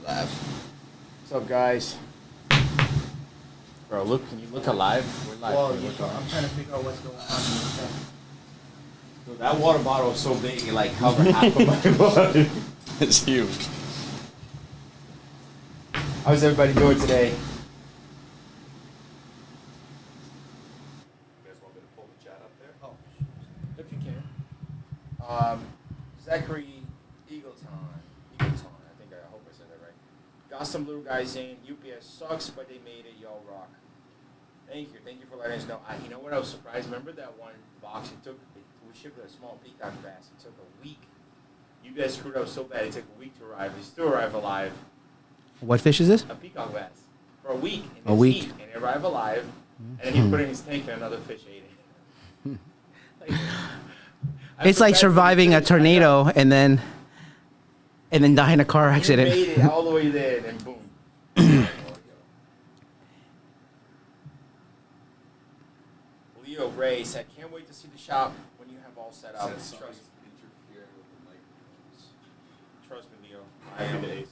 Laugh. What's up, guys? Bro, look, can you look alive? We're live. Well, I'm trying to figure out what's going on. Dude, that water bottle is so big, it like covered half of my body. It's huge. How's everybody doing today? You guys want me to pull the chat up there? Oh, if you can. Zachary Eagleton, I think I hope I said that right. Got some little guys in. UPS sucks, but they made it. Y'all rock. Thank you for letting us know. You know what? I was surprised. Remember that one box we shipped a small peacock bass. It took a week. UPS screwed up so bad. It took a week to arrive. It still arrived alive. What fish is this? A peacock bass for a week. A week. And it arrived alive. And then he put it in his tank, and another fish ate it. It's like surviving a tornado and then die in a car accident. You made it all the way there, and then boom. Leo Ray said, "Can't wait to see the shop when you have all set up." Said somebody's interfering with the microphones. Trust me, Leo. I am the AC.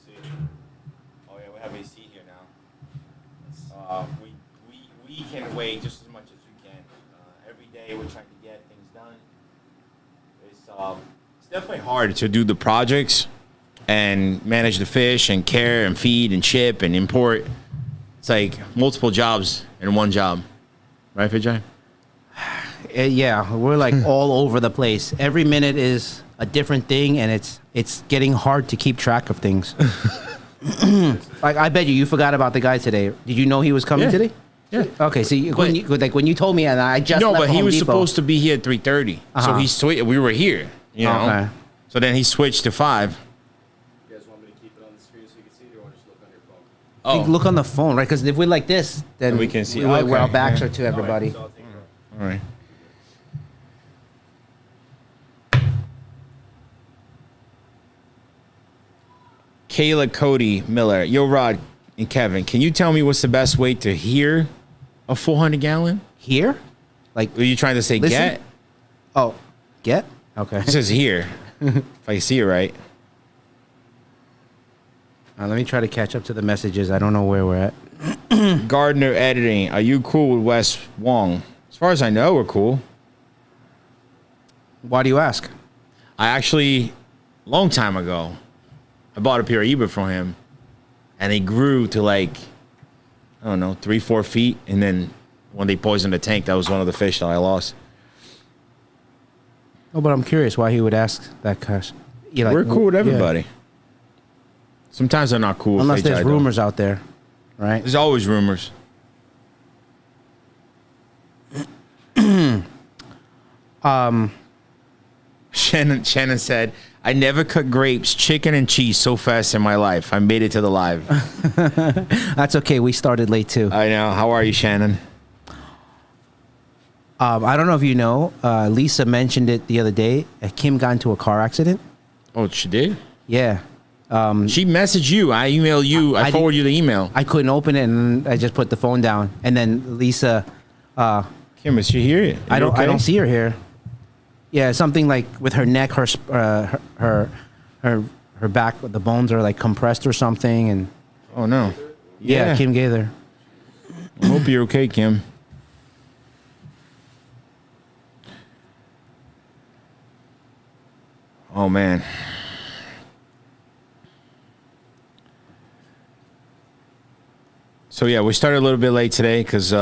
Oh yeah, we have AC here now. We can wait just as much as we can. Every day we're trying to get things done. It's definitely hard to do the projects and manage the fish and care and feed and ship and import. It's like multiple jobs in one job, right, Vijay? Yeah, we're like all over the place. Every minute is a different thing, and it's getting hard to keep track of things. Like I bet you forgot about the guy today. Did you know he was coming today? Yeah. Okay, so when you told me, and I just no, left but he Home was Depot. supposed to be here at 3:30, so he switched. We were here, you know. Okay. So then he switched to 5. You guys want me to keep it on the screen so you can see it, or want to just look on your phone? I think look on the phone, right? Because if we're like this, then we can see. where our Okay, backs yeah. are to everybody. So I'll take it. All right. Kayla Cody Miller, yo Rod and Kevin, can you tell me what's the best way to hear a 400-gallon? Here, like Are you trying to say Listen. get? oh, get okay. It says here. If I see it right. Let me try to catch up to the messages. I don't know where we're at. Gardner Editing, are you cool with Wes Wong? As far as I know, we're cool. Why do you ask? I actually, long time ago, I bought a pair of Ebert from him, and they grew to like, I don't know, 3-4 feet, and then when they poisoned the tank, that was one of the fish that I lost. Oh, but I'm curious why he would ask that question. Like, We're cool with yeah. everybody. Sometimes they're not cool. Unless with there's HI, though. rumors out there, right? There's always rumors. Shannon said, I never cut grapes, chicken, and cheese so fast in my life. I made it to the live. That's okay. We started late too. I know. How are you, Shannon? I don't know if you know. Lisa mentioned it the other day. Kim got into a car accident. Oh, she did? Yeah. She messaged you. I emailed you. I forwarded you the email. I couldn't open it, and I just put the phone down. And then Lisa, Kim, is she here? I don't see her here. Yeah, something like with her neck, her back, the bones are like compressed or something, and Oh, no. yeah, Kim Gaither. I hope you're okay, Kim. Oh, man. So, yeah, we started a little bit late today because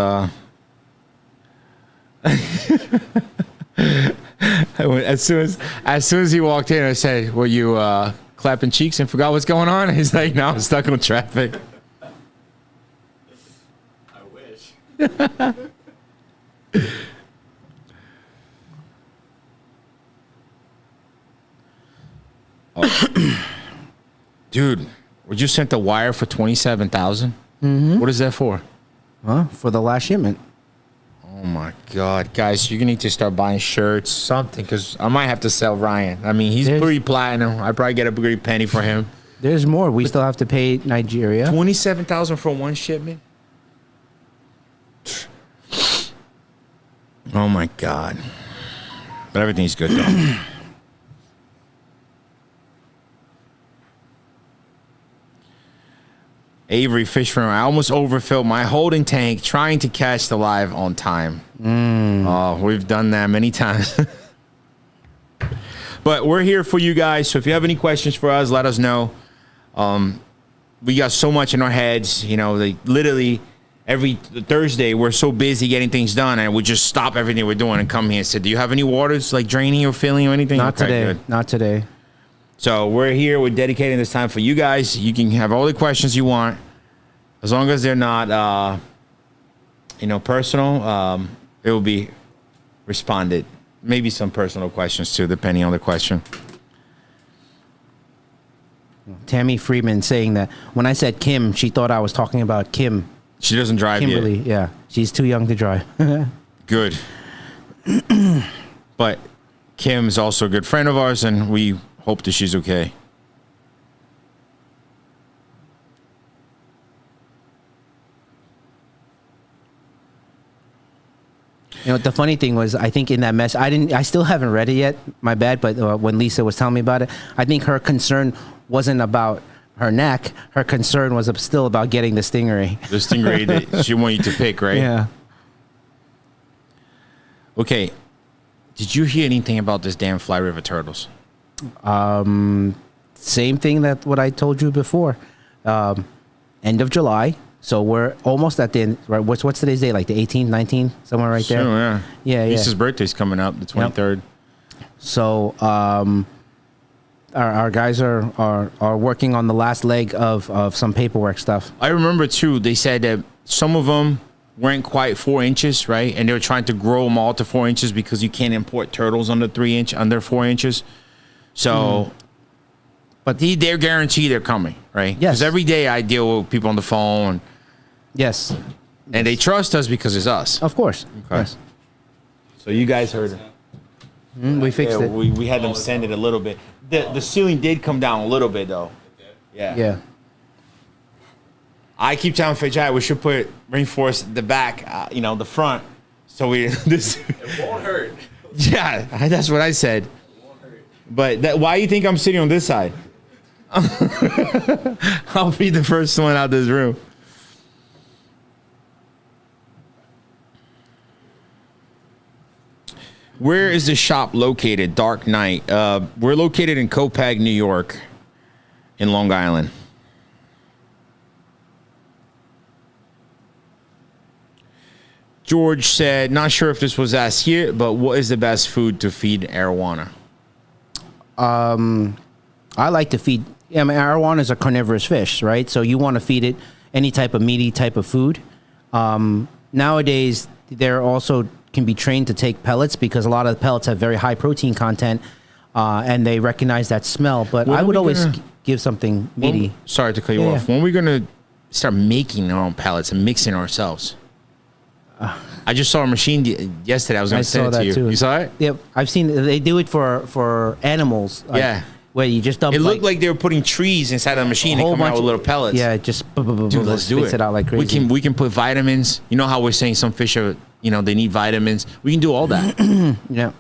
as soon as he walked in, I said, were you clapping cheeks and forgot what's going on? He's like, no, I'm stuck in traffic. I wish. Dude, we just sent the wire for $27,000. What is that for? Huh? For the last shipment. Oh my God, guys, you're gonna need to start buying shirts, something, because I might have to sell Ryan. I mean, he's pretty platinum. I probably get a great penny for him. There's more. We still have to pay Nigeria. $27,000 for one shipment. Oh my God. But everything's good though. Avery Fish Farm. I almost overfilled my holding tank trying to catch the live on time. Oh, we've done that many times. But we're here for you guys. So if you have any questions for us, let us know. We got so much in our heads. You know, literally every Thursday we're so busy getting things done, and we just stop everything we're doing and come here and say, do you have any waters like draining or filling or anything? Not Okay, today. good. Not today. So we're here. We're dedicating this time for you guys. You can have all the questions you want, as long as they're not, personal. It will be responded. Maybe some personal questions too, depending on the question. Tammy Freeman saying that when I said Kim, she thought I was talking about Kim. She doesn't drive Kimberly, yet. yeah. She's too young to drive. Good. But Kim is also a good friend of ours, and we hope that she's okay. You know, the funny thing was, I think in that mess, I still haven't read it yet. My bad. But when Lisa was telling me about it, I think her concern wasn't about her neck. Her concern was still about getting the stingray. The stingray that she wanted you to pick, right? Yeah. Okay. Did you hear anything about this damn Fly River turtles? Same thing that what I told you before. End of July. So we're almost at the end. Right? What's today's date? Like the 18th, 19th, somewhere right there. Sure, yeah. Yeah, yeah. Lisa's birthday's coming up, the 23rd. So our guys are working on the last leg of some paperwork stuff. I remember too. They said that some of them weren't quite 4 inches, right? And they were trying to grow them all to 4 inches because you can't import turtles under 4 inches. So, but they're guaranteed they're coming, right? Yes. Because every day I deal with people on the phone, Yes. and they trust us because it's us. Of course. Okay. Yes. So you guys heard it. We fixed it. We had them send it a little bit. The ceiling did come down a little bit though. Yeah. Yeah. I keep telling Fajai we should reinforce the back, the front, so we this. It won't hurt. Yeah, that's what I said. But why do you think I'm sitting on this side? I'll be the first one out of this room. Where is the shop located? Dark Knight. We're located in Copiague, New York, in Long Island. George said, not sure if this was asked here, but what is the best food to feed arowana? I like to feed. I mean, arowana is a carnivorous fish, right? So you want to feed it any type of meaty type of food. Nowadays, they're also can be trained to take pellets because a lot of the pellets have very high protein content, and they recognize that smell. But When I are would we always gonna- give something meaty. Sorry to cut you Yeah, off. yeah. When are we going to start making our own pellets and mixing ourselves? I just saw a machine yesterday. I was going I to send saw it to that you. too. You saw it? Yep, I've seen they do it for animals. Like, Yeah. where you just dump. It looked like they were putting trees inside the machine and coming out with little pellets. Yeah, just Dude, let's do spits it. it out like crazy. We can put vitamins. You know how we're saying some fish are, they need vitamins. We can do all that. Yeah.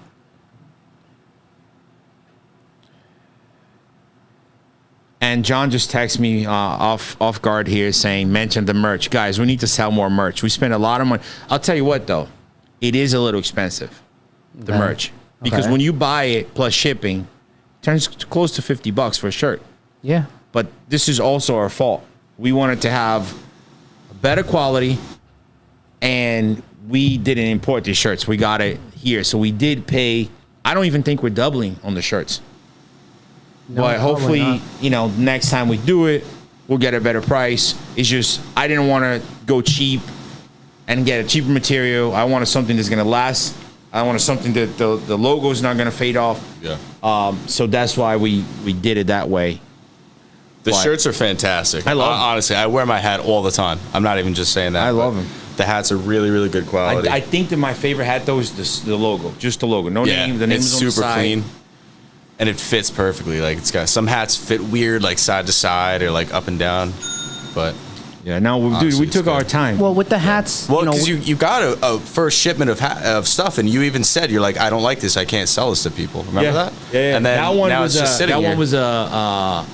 And John just texted me off guard here saying, mention the merch. Guys, we need to sell more merch. We spend a lot of money. I'll tell you what, though. It is a little expensive, the Okay. merch. Because Okay. when you buy it plus shipping, it turns close to $50 for a shirt. Yeah. But this is also our fault. We wanted to have better quality, and we didn't import these shirts. We got it here. So we did pay. I don't even think we're doubling on the shirts. No, But probably hopefully, not. next time we do it, we'll get a better price. It's just, I didn't want to go cheap and get a cheaper material. I wanted something that's going to last. I wanted something that the logo is not going to fade off. Yeah. So that's why we did it that way. The But- shirts are fantastic. I love 'em. Honestly, I wear my hat all the time. I'm not even just saying that. I but love 'em. The hats are really, really good quality. I think that my favorite hat, though, is the logo. Just the logo. No yeah, name. The name it's is on the super side. clean, and it fits perfectly. Like it's got some hats fit weird, like side to side or like up and down, but. Yeah, no, dude, Honestly, we it's took good. our time. Well, with the hats, Well, because you got a first shipment of stuff, and you even said you're like, I don't like this, I can't sell this to people. Remember that? Yeah. And then that one now was it's just sitting that here. one was a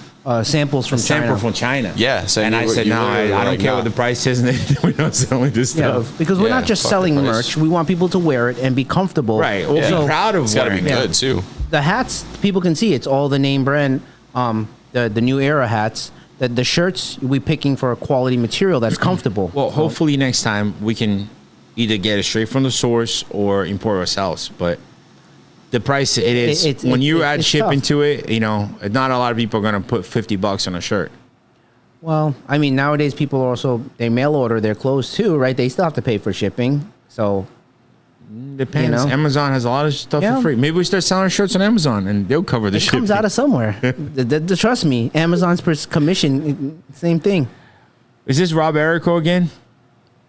samples from sample China. from China. Yeah, so and you I were- said, you no, literally I were don't like, care nah. what the price is, and we're not selling this Yeah, stuff. because we're Yeah, not just fuck the selling price. merch. We want people to wear it and be comfortable. Right. Well, Yeah. be proud of It's got to be wearing it. good too. The hats, people can see it's all the name brand. The new era hats. The shirts we picking for a quality material that's comfortable. Well, hopefully next time we can either get it straight from the source or import ourselves. But the price it is when you add it's shipping tough. to it, you know, not a lot of people are gonna put $50 on a shirt. Well, I mean, nowadays people also they mail order their clothes too, right? They still have to pay for shipping. So Depends. You know? Amazon has a lot of stuff Yeah. for free. Maybe we start selling our shirts on Amazon and they'll cover the it shipping. comes out of somewhere. Trust me, Amazon's commission, same thing. Is this Rob Erico again?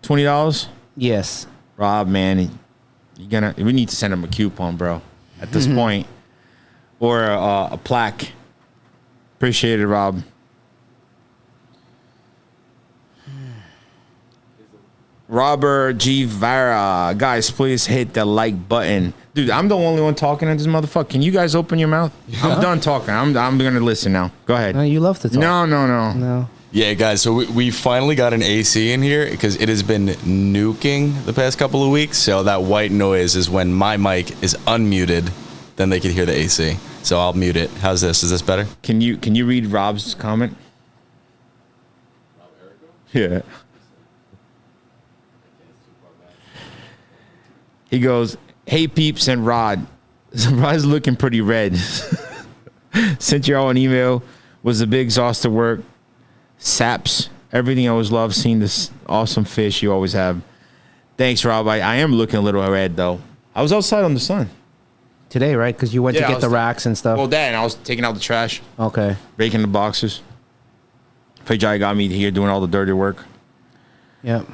$20? Yes. Rob, man, we need to send him a coupon, bro. At this point, or a plaque. Appreciate it, Rob. Robert G. Vara. Guys, please hit the like button. Dude, I'm the only one talking to this motherfucker. Can you guys open your mouth? I'm done talking. I'm going to listen now. Go ahead. No, you love to talk. No. No. Yeah, guys. So we finally got an AC in here because it has been nuking the past couple of weeks. So that white noise is when my mic is unmuted, then they can hear the AC. So I'll mute it. How's this? Is this better? Can you read Rob's comment? Yeah. He goes, "Hey peeps and Rod, Rod's looking pretty red. Sent you all an email. Was a big exhaustive work. Saps everything. I always love seeing this awesome fish you always have. Thanks, Rob. I am looking a little red though. I was outside on the sun. Today, right? Because you went Yeah, to I get the was- racks and stuff. Well, that and I was taking out the trash, Okay. raking the boxes. Jai got me here doing all the dirty work. Yep.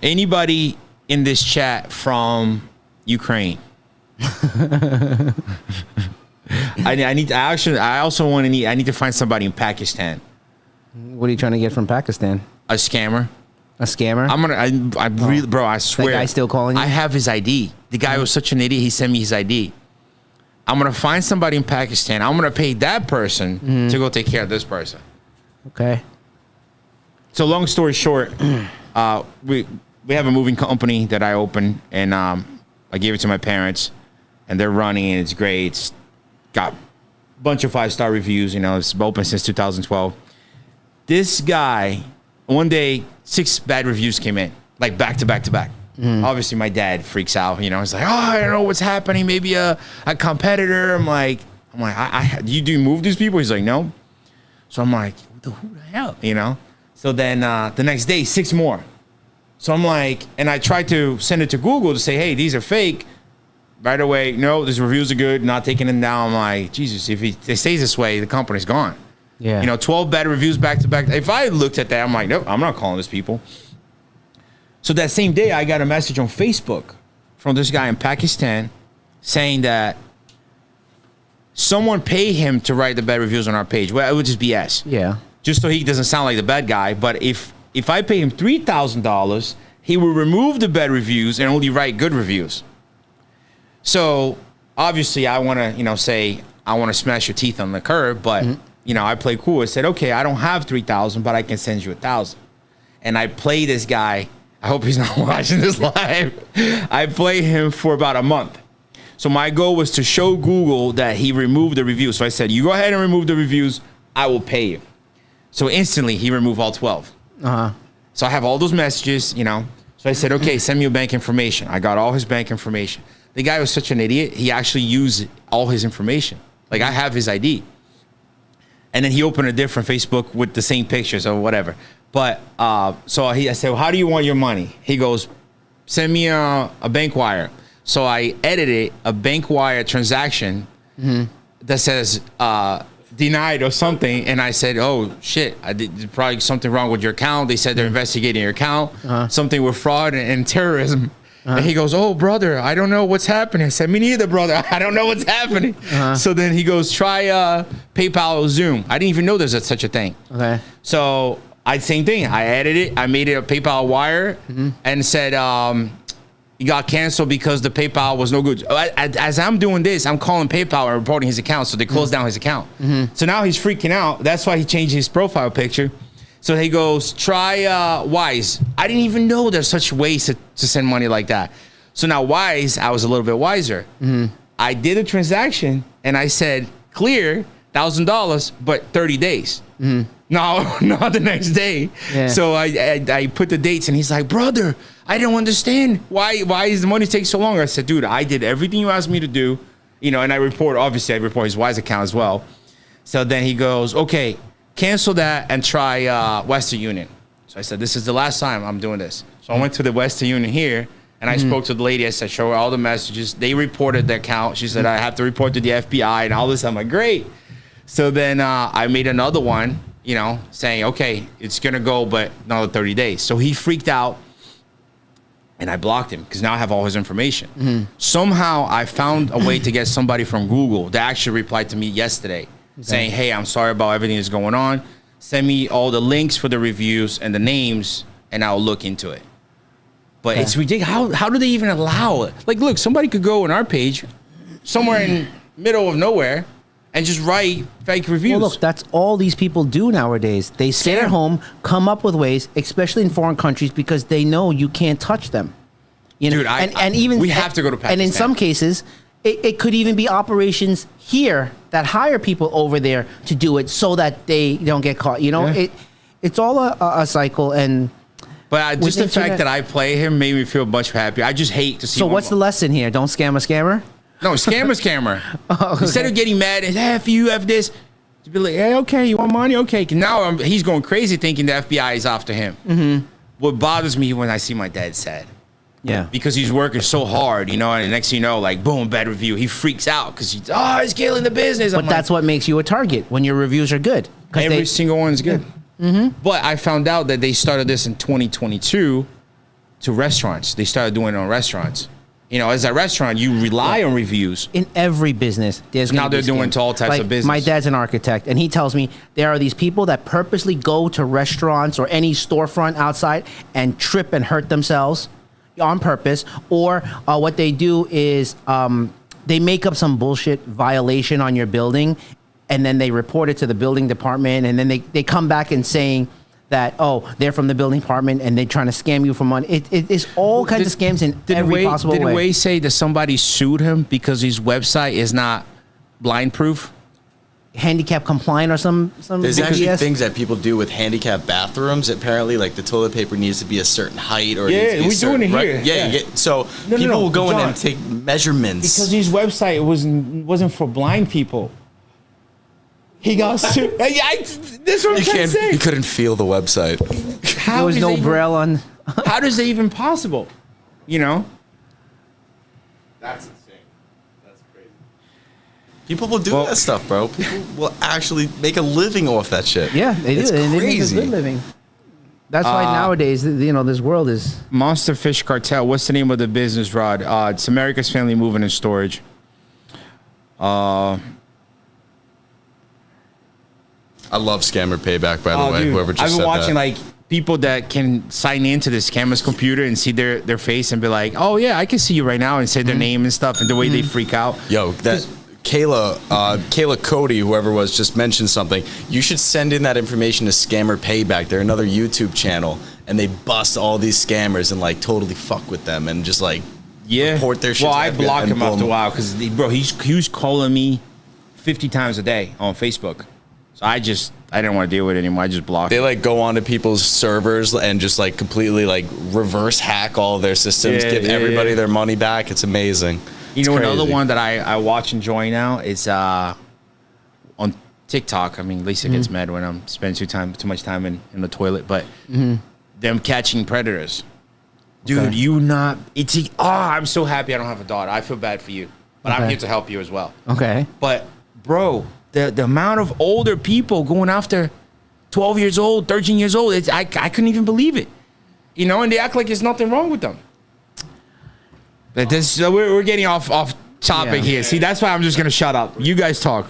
Anybody in this chat from Ukraine? I need to find somebody in Pakistan. What are you trying to get from Pakistan? A scammer. A scammer? I really, bro, I swear. That guy still calling you? I have his ID. The guy was such an idiot. He sent me his ID. I'm gonna find somebody in Pakistan. I'm gonna pay that person to go take care of this person. Okay. So long story short, we have a moving company that I opened, and I gave it to my parents, and they're running, and it's great. It's got a bunch of 5-star reviews. You know, it's open since 2012. This guy, one day, 6 bad reviews came in, like back to back to back. Obviously, my dad freaks out. You know, he's like, "Oh, I don't know what's happening. Maybe a competitor." I'm like, do you move these people? He's like, "No." So I'm like, who the hell? You know. So then the next day, 6 more. So I'm like, and I tried to send it to Google to say, "Hey, these are fake." Right away, no, these reviews are good. Not taking them down. I'm like, Jesus, if it stays this way, the company's gone. Yeah. You know, 12 bad reviews back to back. If I looked at that, I'm like, nope, I'm not calling these people. So that same day, I got a message on Facebook from this guy in Pakistan saying that someone paid him to write the bad reviews on our page. Well, it would just BS. Yeah. Just so he doesn't sound like the bad guy. But if I pay him $3,000, he will remove the bad reviews and only write good reviews. So obviously, I want to, say I want to smash your teeth on the curb, but I play cool. I said, okay, I don't have 3,000, but I can send you 1,000. And I play this guy. I hope he's not watching this live. I played him for about a month. So my goal was to show Google that he removed the reviews. So I said, you go ahead and remove the reviews. I will pay you. So instantly, he removed all 12. So I have all those messages, So I said, okay, send me your bank information. I got all his bank information. The guy was such an idiot. He actually used all his information. Like, I have his ID. And then he opened a different Facebook with the same pictures or whatever. But I said, well, how do you want your money? He goes, send me a bank wire. So I edited a bank wire transaction that says denied or something. And I said, oh, shit, there's probably something wrong with your account. They said they're investigating your account, something with fraud and terrorism. And he goes, oh, brother, I don't know what's happening. I said, me neither, brother. I don't know what's happening. So then he goes, try PayPal or Zoom. I didn't even know there's such a thing. Okay. So same thing. I added it. I made it a PayPal wire and said, He got canceled because the PayPal was no good. As I'm doing this, I'm calling PayPal and reporting his account, so they closed down his account. So now he's freaking out. That's why he changed his profile picture. So he goes, try Wise. I didn't even know there's such ways to send money like that. So now Wise, I was a little bit wiser. I did a transaction and I said, clear $1,000, but 30 days. No, not the next day. Yeah. So I put the dates and he's like, brother, I don't understand why is the money take so long? I said, dude, I did everything you asked me to do, and I report his Wise account as well. So then he goes, okay, cancel that and try Western Union. So I said, this is the last time I'm doing this. So I went to the Western Union here and I spoke to the lady. I said, show her all the messages. They reported the account. She said, I have to report to the FBI and all this. I'm like, great. So then I made another one, saying, okay, it's going to go, but another 30 days. So he freaked out and I blocked him because now I have all his information. Somehow I found a way to get somebody from Google that actually replied to me yesterday saying, hey, I'm sorry about everything that's going on. Send me all the links for the reviews and the names and I'll look into it. But it's ridiculous. How do they even allow it? Like, look, somebody could go on our page somewhere in middle of nowhere and just write fake reviews. Well, look, that's all these people do nowadays. They stay at home, come up with ways, especially in foreign countries, because they know you can't touch them. Dude, we have to go to Pakistan. And in some cases, it could even be operations here that hire people over there to do it so that they don't get caught. It's all a cycle. But just the fact that I play him made me feel much happier. I just hate to see. So what's the lesson here? Don't scam a scammer? No, scammer. Okay. Instead of getting mad and F you, F this, to be like, hey, okay, you want money? Okay. Now he's going crazy thinking the FBI is after him. What bothers me when I see my dad sad. Yeah. Because he's working so hard, and the next thing you know, like, boom, bad review. He freaks out because he's killing the business. But that's what makes you a target when your reviews are good. Every single one's good. But I found out that they started this in 2022 to restaurants. They started doing it on restaurants. As a restaurant, you rely on reviews. In every business, now they're doing to all types of business. My dad's an architect, and he tells me there are these people that purposely go to restaurants or any storefront outside and trip and hurt themselves on purpose. Or what they do is they make up some bullshit violation on your building, and then they report it to the building department, and then they come back and saying that, they're from the building department and they're trying to scam you for money. It's all kinds of scams in every possible way. Did Way say that somebody sued him because his website is not blind proof? Handicap compliant or some There's actually BS? things that people do with handicap bathrooms. Apparently, like the toilet paper needs to be a certain height or Yeah, needs to be we're doing it right? here. Yeah, Yeah. so people will go in John, and take measurements. Because his website wasn't for blind people. He got sued. That's what I'm trying to say. You couldn't feel the website. There was no braille on. How does that even possible? That's insane. That's crazy. People will do that stuff, bro. People will actually make a living off that shit. Yeah, they do. It's And they make a crazy. good living. That's why nowadays, this world is. Monster Fish Cartel. What's the name of the business, Rod? It's America's Family Moving and Storage. I love scammer payback, by the way. Dude, Whoever just I've been said watching that. like people that can sign into the scammer's computer and see their face and be like, oh yeah, I can see you right now, and say their name and stuff, and the way they freak out. Yo, that Kayla Cody, whoever was, just mentioned something. You should send in that information to Scammer Payback. They're another YouTube channel, and they bust all these scammers and like totally fuck with them and just like report their shit. Well, to I FBI blocked and him after a boom. while because he was calling me 50 times a day on Facebook. So I didn't want to deal with it anymore. I just blocked They him. like go onto people's servers and just like completely like reverse hack all their systems, give everybody their money back. It's amazing. You know, It's another crazy. one that I watch and enjoy now is on TikTok. I mean, Lisa gets mad when I'm spending too much time in the toilet, but them catching predators. Dude, Okay. I'm so happy I don't have a daughter. I feel bad for you, but I'm Okay. here to help you as well. Okay. But bro, the amount of older people going after 12 years old, 13 years old, I couldn't even believe it. And they act like there's nothing wrong with them. But we're getting off topic here. See, that's why I'm just going to shut up. You guys talk.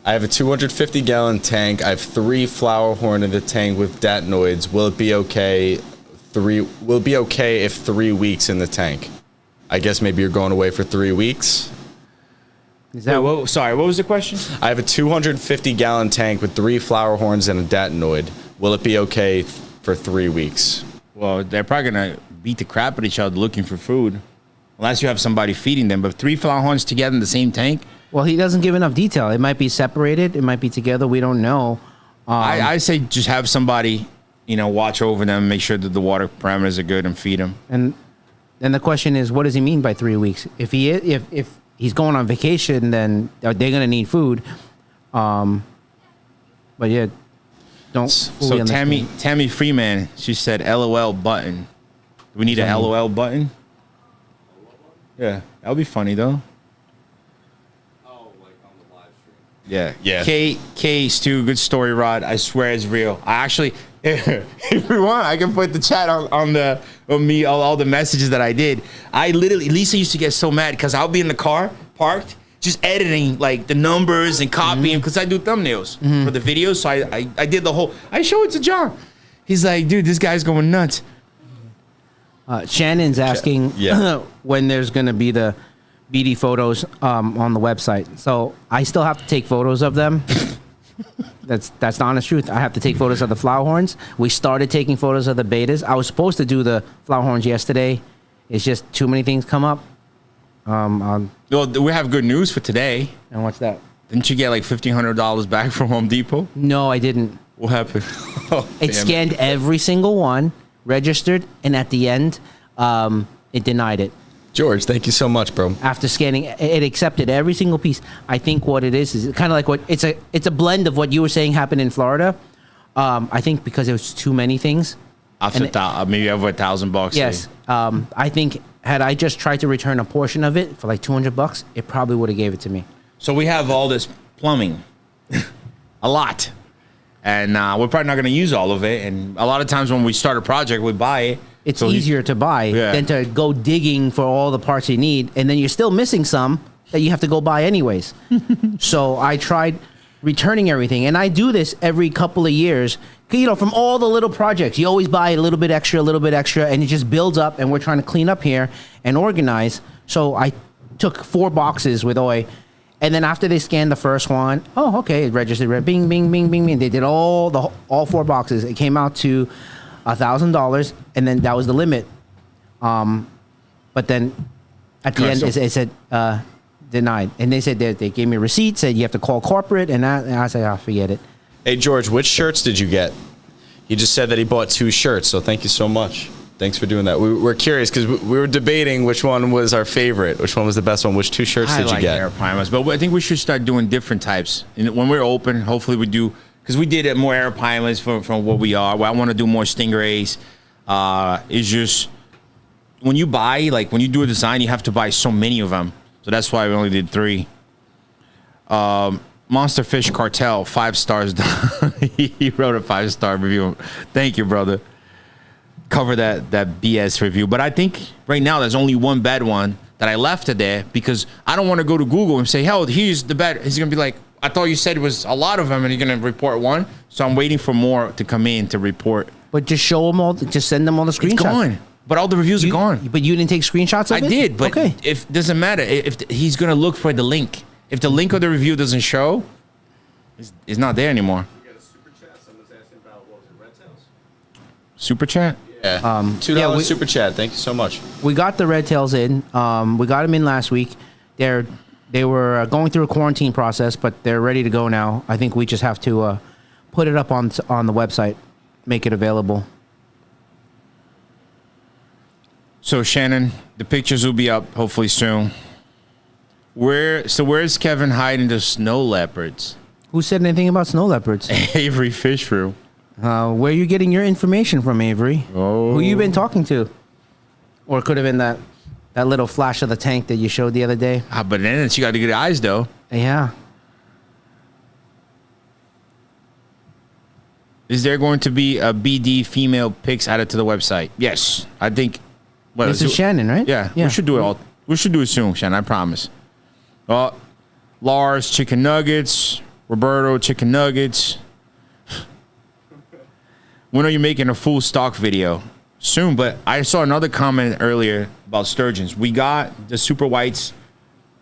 I have a 250-gallon tank. I have 3 flower horn in the tank with datinoids. Will it be okay? will it be okay if 3 weeks in the tank? I guess maybe you're going away for 3 weeks. Is that Sorry, what was the question? I have a 250-gallon tank with 3 flower horns and a datinoid. Will it be okay for 3 weeks? Well, they're probably gonna beat the crap at each other looking for food, unless you have somebody feeding them. But 3 flower horns together in the same tank. Well, he doesn't give enough detail. It might be separated. It might be together. We don't know. I say just have somebody, watch over them, make sure that the water parameters are good, and feed them. And then the question is, what does he mean by 3 weeks? If he's going on vacation, then they're going to need food. But yeah, don't. So Tammy Freeman, she said, "LOL button." Do we need an LOL button? Yeah, that would be funny though. Yeah. K Stu, good story, Rod. I swear it's real. I actually, if you want, I can put the chat on all the messages that I did. I literally, Lisa used to get so mad because I'll be in the car parked, just editing like the numbers and copying because I do thumbnails for the videos. So I did the whole. I show it to John. He's like, dude, this guy's going nuts. Shannon's asking Yeah. when there's going to be the BD photos on the website. So I still have to take photos of them. That's the honest truth. I have to take photos of the flower horns. We started taking photos of the betas. I was supposed to do the flower horns yesterday. It's just too many things come up. Well, we have good news for today. And what's that? Didn't you get like $1,500 back from Home Depot? No, I didn't. What happened? It scanned every single one, registered, and at the end, it denied it. George, thank you so much, bro. After scanning, it accepted every single piece. I think what it is kind of like what it's a blend of what you were saying happened in Florida. I think because there was too many things. Maybe over $1,000. Yes. I think had I just tried to return a portion of it for like $200, it probably would have gave it to me. So we have all this plumbing, a lot, and we're probably not going to use all of it. And a lot of times when we start a project, we buy it. It's easier to buy than to go digging for all the parts you need, and then you're still missing some that you have to go buy anyways. So I tried returning everything, and I do this every couple of years. From all the little projects, you always buy a little bit extra, and it just builds up, and we're trying to clean up here and organize. So I took 4 boxes with Oi, and then after they scanned the first one, it registered, bing, bing, bing, bing, bing. They did all 4 boxes. It came out to $1,000, and then that was the limit. But then at the end, it said denied, and they said they gave me a receipt, said you have to call corporate, and I said, forget it. Hey, George, which shirts did you get? He just said that he bought 2 shirts, so thank you so much. Thanks for doing that. We're curious because we were debating which one was our favorite, which one was the best one. Which 2 shirts did you get? Air primers, but I think we should start doing different types. And when we're open, hopefully we do, because we did more air primers from what we are. Well, I want to do more Stingrays. It's just when you buy, like when you do a design, you have to buy so many of them. So that's why we only did 3. Monster Fish Cartel, 5 stars. He wrote a 5-star review. Thank you, brother. Cover that BS review. But I think right now there's only one bad one that I left it there because I don't want to go to Google and say, hell, here's the bad. He's going to be like, I thought you said it was a lot of them and you're going to report 1. So I'm waiting for more to come in to report. But just show them all, just send them all the screenshots. It's gone. But all the reviews are gone. But you didn't take screenshots of it? I did, but if doesn't matter. If he's going to look for the link. If the link of the review doesn't show, it's not there anymore. You got a super chat. Someone's asking about, what was it, Red Tails? Super chat? Yeah. $2 super chat. Thank you so much. We got the red tails in. We got them in last week. They were going through a quarantine process, but they're ready to go now. I think we just have to put it up on the website, make it available. So Shannon, the pictures will be up hopefully soon. Where's Kevin hiding the snow leopards? Who said anything about snow leopards? Avery Fish Room. Where are you getting your information from, Avery? Oh. Who you been talking to? Or it could have been that little flash of the tank that you showed the other day. But then she got to get eyes though. Yeah. Is there going to be a BD female pics added to the website? Yes, I think. This is Shannon, right? Yeah, we should do it all. We should do it soon, Shannon. I promise. Lars chicken nuggets, Roberto chicken nuggets. When are you making a full stock video? soon. But I saw another comment earlier about sturgeons. We got the super whites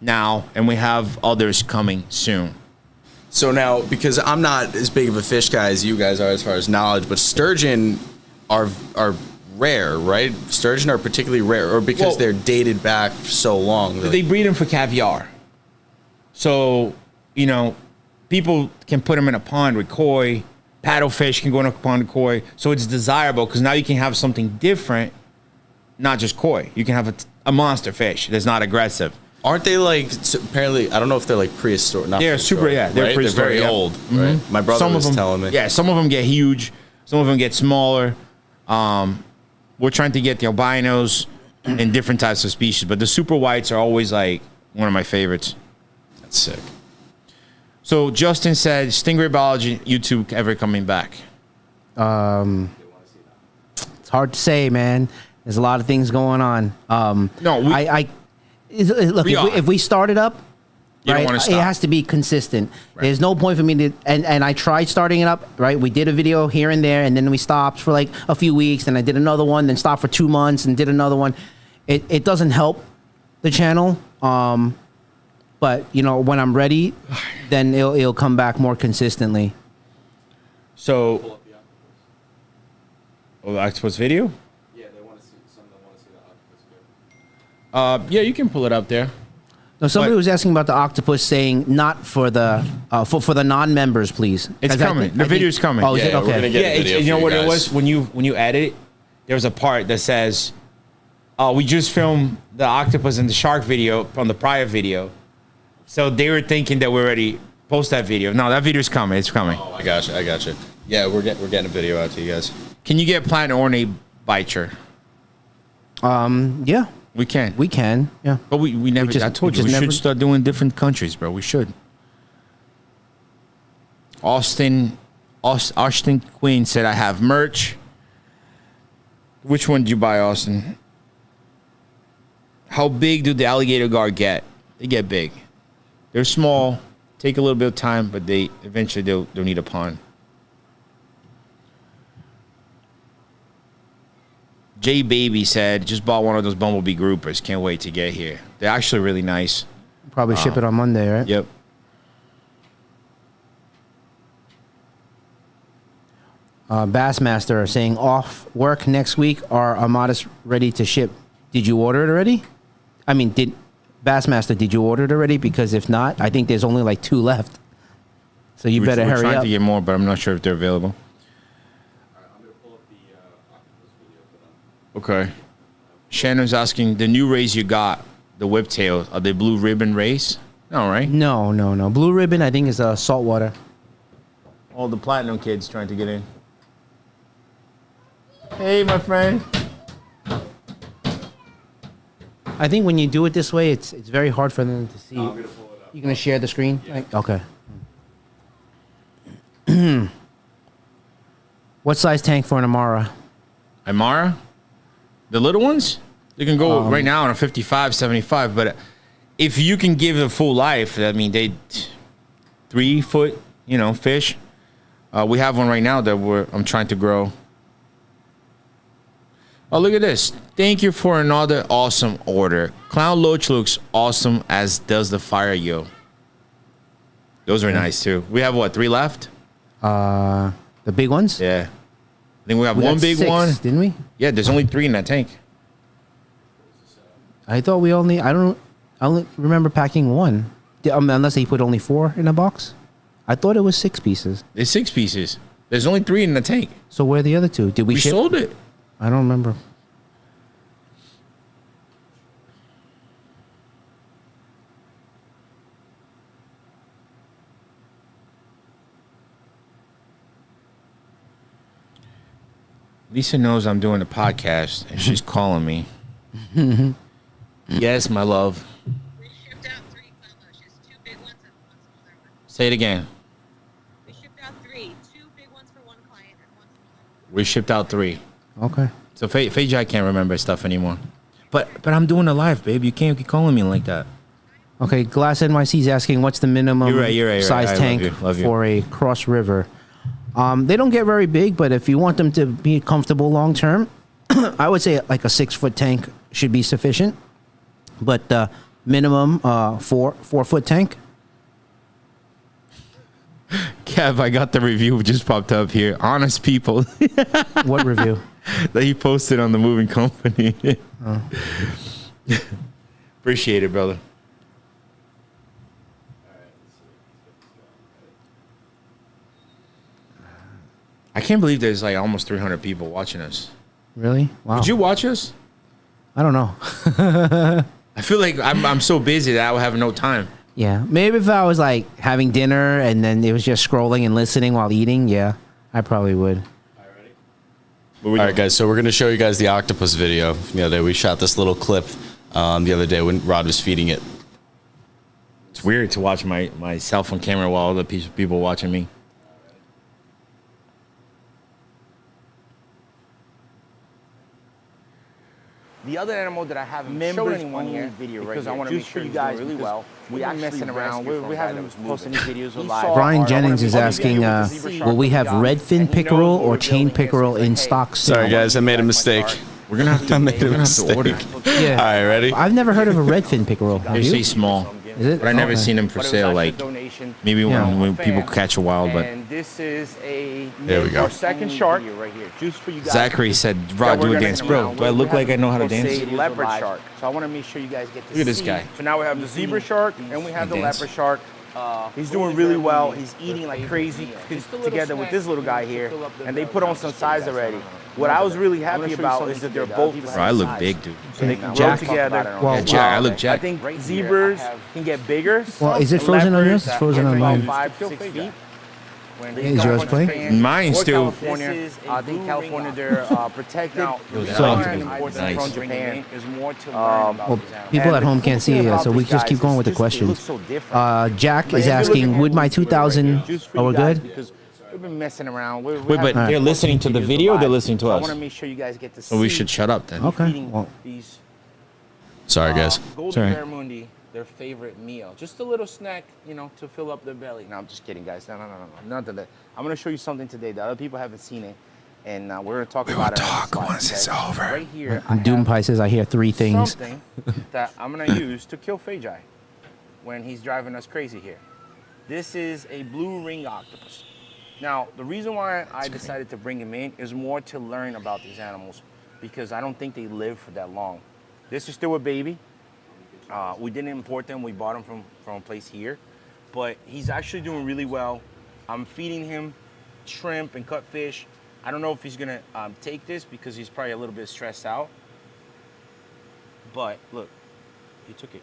now, and we have others coming soon. So now, because I'm not as big of a fish guy as you guys are as far as knowledge, but sturgeon are rare, right? Sturgeon are particularly rare, or because they're dated back so long. They breed them for caviar. So, you know, people can put them in a pond with koi. Paddlefish can go in a pond with koi. So it's desirable because now you can have something different, not just koi. You can have a monster fish that's not aggressive. Aren't they like, apparently, I don't know if they're like prehistoric. Not They're super, yeah. They're right? prehistoric. They're very old, right? My brother Some of was them, telling me. Yeah, some of them get huge. Some of them get smaller. We're trying to get the albinos and different types of species, but the super whites are always like one of my favorites. That's sick. So Justin said, Stingray Biology YouTube ever coming back? It's hard to say, man. There's a lot of things going on. No, look, if we start it up, You don't right, wanna stop. it has to be consistent. There's no point for me to, and I tried starting it up, right? We did a video here and there, and then we stopped for like a few weeks, and I did another one, then stopped for 2 months, and did another one. It doesn't help the channel, but you know, when I'm ready, then it'll come back more consistently. So, the octopus video? Yeah, they want to see. Some of them want to see the octopus video. Yeah, you can pull it up there. No, somebody What? was asking about the octopus, saying not for the for the non-members, please. It's 'Cause coming. The video's coming. Oh, is Yeah, it? we're Okay. gonna get a video you for know you what it guys. was when you edit it. There was a part that says, we just filmed the octopus and the shark video from the prior video, so they were thinking that we already post that video. No, that video's coming. It's coming. Oh, I got you. Yeah, we're getting a video out to you guys. Can you get platinum ornate bicher? Yeah, We can. we can. Yeah. But we never. just- I told we you we just should never- start doing different countries, bro. We should. Austin Queen said, "I have merch." Which one did you buy, Austin? How big do the alligator gar get? They get big. They're small. Take a little bit of time, but they eventually they'll need a pond. J Baby said, "Just bought one of those bumblebee groupers. Can't wait to get here. They're actually really nice." Probably ship it on Monday, right? Yep. Bassmaster are saying off work next week. Are Armadas ready to ship? Did you order it already? I mean, did you order it already? Because if not, I think there's only like 2 left. So you better We're hurry trying up. to get more, but I'm not sure if they're available. All right, I'm gonna pull up the octopus video for them. Okay. Shannon's asking, the new rays you got, the whiptail, are they blue ribbon rays? No, right? No. Blue Ribbon, I think, is saltwater. All the platinum kids trying to get in. Hey, my friend. I think when you do it this way, it's very hard for them to see. I'm gonna pull it up. You gonna share the screen? Like, okay. What size tank for an Amara? Imara? The little ones? They can go right now on a 55, 75, but if you can give it full life, I mean, they 3 foot, fish. We have one right now that I'm trying to grow. Oh, look at this. Thank you for another awesome order. Clown Loach looks awesome, as does the Fire Yo. Those are nice, too. We have, 3 left? The big ones? Yeah. I think we have We one got big 6, one. didn't we? Yeah, there's only 3 in that tank. I thought I only remember packing 1. Unless he put only 4 in a box. I thought it was 6 pieces. There's 6 pieces. There's only 3 in the tank. So where are the other 2? Did we We ship? sold it. I don't remember. Lisa knows I'm doing a podcast, and she's calling me. Yes, my love. We shipped out 3 clownloaches, 2 big ones and 1 smaller one. Say it again. We shipped out 3, 2 big ones for 1 client and 1 smaller one. We shipped out 3. Okay. So Faye can't remember stuff anymore. But I'm doing a live, babe. You can't keep calling me like that. Okay, Glass NYC is asking what's the minimum You're right. size I love tank you, love you. for a cross river. They don't get very big, but if you want them to be comfortable long term, I would say like a 6-foot tank should be sufficient, but minimum 4-foot tank. Kev, I got the review just popped up here. Honest people What review? that he posted on the moving company. Oh. Appreciate it, brother. I can't believe there's like almost 300 people watching us. Really? Wow. Would you watch us? I don't know. I feel like I'm so busy that I will have no time. Yeah, maybe if I was like having dinner and then it was just scrolling and listening while eating, yeah, I probably would. All right, guys. So we're gonna show you guys the octopus video from the other day. We shot this little clip the other day when Rod was feeding it. It's weird to watch my cell phone camera while other people watching me. The other animal that I haven't showed anyone here video because I want to make sure you guys really well. We actually messing around. We haven't posted any videos live. Brian Jennings is asking, will we have redfin pickerel or chain pickerel in stock soon? Sorry, guys. I made a mistake. We're gonna have to. I made a mistake. order. Yeah. All right, ready? I've never heard of a redfin pickerel. Have They you? say small, Is it? but I never Okay. seen them for sale. Like maybe Yeah. when people catch a wild. But And this is a There we go. our second shark right here. Juice for you guys. Zachary said, "Rod, do a dance, bro. Do I look like I know how to dance?" A leopard shark. So I want to make sure you guys get to Look at this see. guy. So now we have the zebra shark and we have the dance. leopard shark. He's doing really well. He's eating like crazy together with this little guy here, and they put on some size already. What I was really happy about is that they're both the Bro, same I look size. big, dude. So they can Jack- grow together. Well, Yeah, Jack, I look I Jack. think zebras can get bigger. Well, is it The frozen on leopards yours? It's frozen get on about mine. 5-6 feet. When they Is go yours on playing? Japan Mine or still- California, I think California they're protected. Yo, that So octopus is important nice. from Japan is more to learn Well, about people at home can't see it, so we just keep going with the questions. Jack is asking, would my 2000? Oh, we're good. Because we've been messing around. We're Wait, but having they're listening to the video or they're listening to I us? want to make sure you guys get to see. So we should shut up then. Okay. eating Well, these Sorry, guys. golden Sorry. barramundi, their favorite meal. Just a little snack, you know, to fill up their belly. No, I'm just kidding, guys. No. Not that. I'm going to show you something today that other people haven't seen it, and we're going to talk about it. on the slide, okay? Right here, I Doom have Pie says I hear 3 things. something that I'm going to use to kill Fajai when he's driving us crazy here. This is a blue ring octopus. Now, the reason why I decided to bring him in is more to learn about these animals because I don't think they live for that long. This is still a baby. We didn't import them. We bought them from a place here. But he's actually doing really well. I'm feeding him shrimp and cut fish. I don't know if he's going to take this because he's probably a little bit stressed out. But look, he took it.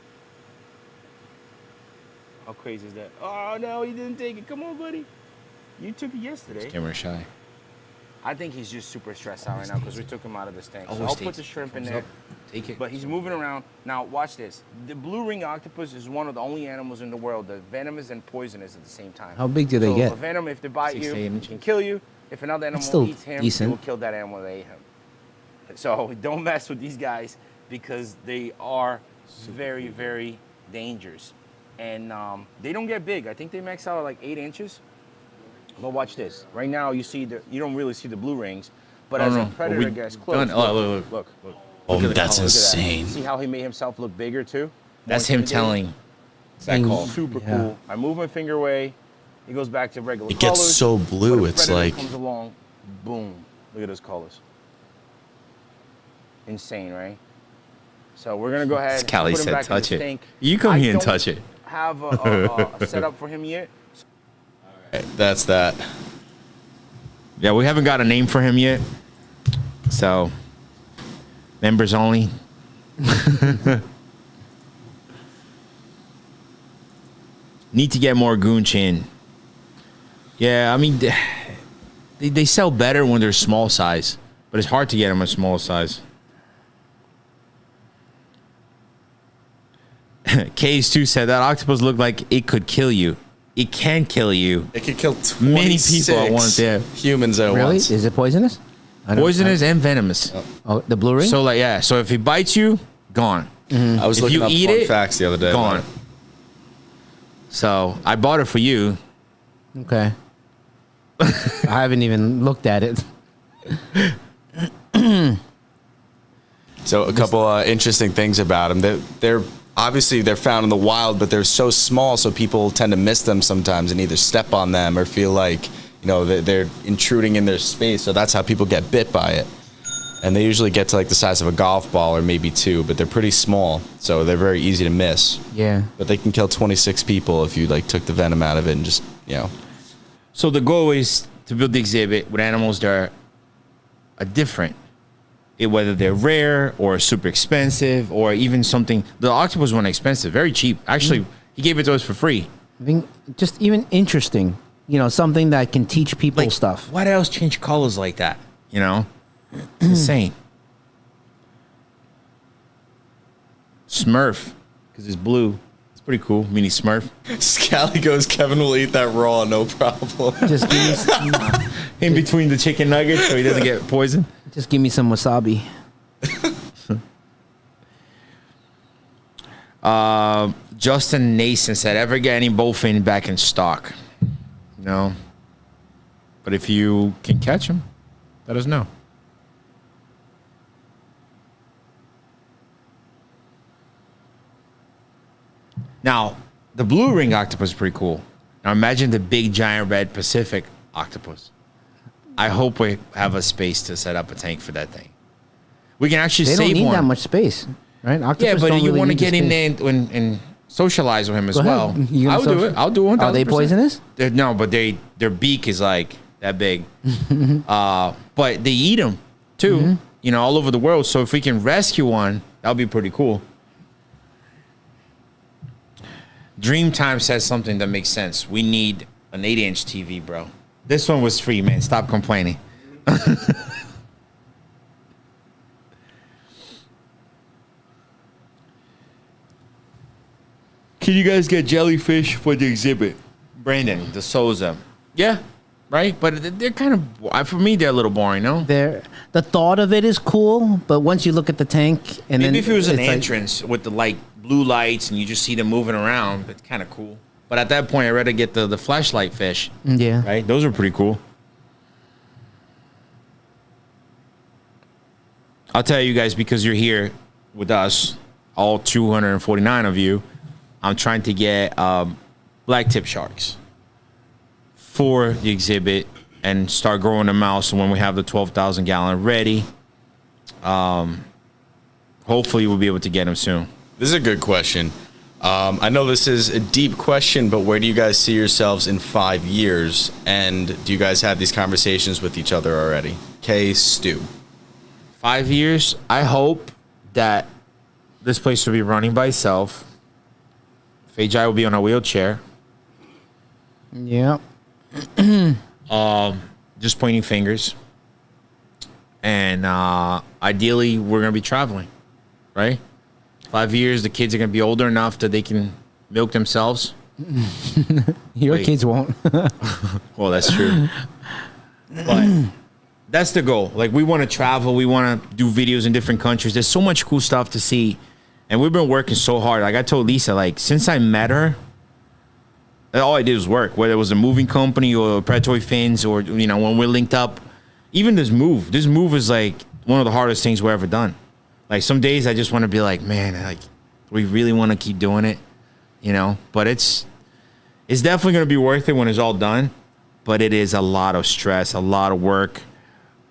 How crazy is that? Oh, no, he didn't take it. Come on, buddy. You took it yesterday. Camera shy. I think he's just super stressed out right now because we took him out of this tank. So Always I'll put takes the it. shrimp in Comes there. up, take it. But he's moving around. Now, watch this. The blue ring octopus is one of the only animals in the world that's venomous and poisonous at the same time. How big do they So get? a venom, if they bite 6 you, to 8 it inches. can kill you. If another animal still eats him, decent. it will kill that animal that ate him. So don't mess with these guys because they are very, very dangerous. And they don't get big. I think they max out at like 8 inches. But watch this. Right now, you don't really see the blue rings. But as a predator gets close, done? Oh, look. Oh, Look at the that's color. insane. See how he made himself look bigger too? That's More him intimidating? telling that call. Super Yeah. cool. I move my finger away. He goes back to regular It gets colors. so blue, But a it's predator like- comes along, boom. Look at those colors. Insane, right? So we're gonna go ahead. As and Callie put him said, back in touch the it. tank. You come I here and don't touch it. Have a setup for him yet. That's that. Yeah, we haven't got a name for him yet. So, members only. Need to get more goonch in. Yeah, I mean, they sell better when they're small size, but it's hard to get them a small size. Case 2 said that octopus looked like it could kill you. It can kill you. It could kill Many people at once, yeah. humans at Really? once. Is it poisonous? I don't- Poisonous and venomous. Oh, the blue ring? So like, yeah. So if he bites you, gone. I was If looking you up eat fun it, facts the other day. Gone. So I bought it for you. Okay. I haven't even looked at it. So a couple interesting things about them. They're obviously they're found in the wild, but they're so small, so people tend to miss them sometimes and either step on them or feel like they're intruding in their space. So that's how people get bit by it. And they usually get to like the size of a golf ball or maybe two, but they're pretty small, so they're very easy to miss. Yeah. But they can kill 26 people if you like took the venom out of it and just So the goal is to build the exhibit with animals that are different. Whether they're rare or super expensive or even something. The octopus one expensive, very cheap. Actually, he gave it to us for free. I think just even interesting, something that can teach people stuff. What else change colors like that? It's insane. Smurf, because it's blue. It's pretty cool. Mini Smurf. Scally goes, Kevin will eat that raw, no problem. Just give me some, In between the chicken nuggets so he doesn't get poisoned. just give me some wasabi. Justin Nason said, ever get any bowfin back in stock? No. But if you can catch them, let us know. Now, the blue ring octopus is pretty cool. Now imagine the big giant red Pacific octopus. I hope we have a space to set up a tank for that thing. We can actually They save don't need one. that much space, right? Octopus Yeah, but don't you really want to need the get in space. there and socialize with him as Go well. ahead. You gonna I'll do it. I'll do it. Are they 1000%. poisonous? No, but their beak is like that big. But they eat them too, all over the world. So if we can rescue one, that'll be pretty cool. Dreamtime says something that makes sense. We need an 8-inch TV, bro. This one was free, man. Stop complaining. Can you guys get jellyfish for the exhibit? Brandon, De Souza. Yeah, right? But they're kind of, for me, they're a little boring, no? The thought of it is cool, but once you look at the tank and Maybe then if it was an it's like- entrance with the blue lights and you just see them moving around, it's kind of cool. But at that point, I'd rather get the flashlight fish, yeah. right? Those are pretty cool. I'll tell you guys, because you're here with us, all 249 of you, I'm trying to get black tip sharks for the exhibit and start growing them out. So when we have the 12,000 gallon ready, hopefully we'll be able to get them soon. This is a good question. I know this is a deep question, but where do you guys see yourselves in 5 years? And do you guys have these conversations with each other already? Kay, Stu. 5 years, I hope that this place will be running by itself. Fajai will be on a wheelchair, Yeah. just pointing fingers. And ideally, we're going to be traveling, right? 5 years, the kids are going to be older enough that they can milk themselves. Your Wait. kids won't. Well, that's true. But that's the goal. Like, we want to travel. We want to do videos in different countries. There's so much cool stuff to see. And we've been working so hard. Like I told Lisa, since I met her, all I did was work. Whether it was a moving company or Predatory Fins or, when we're linked up. Even this move is like one of the hardest things we've ever done. Like some days I just want to be like, man, we really want to keep doing it, But it's definitely going to be worth it when it's all done. But it is a lot of stress, a lot of work.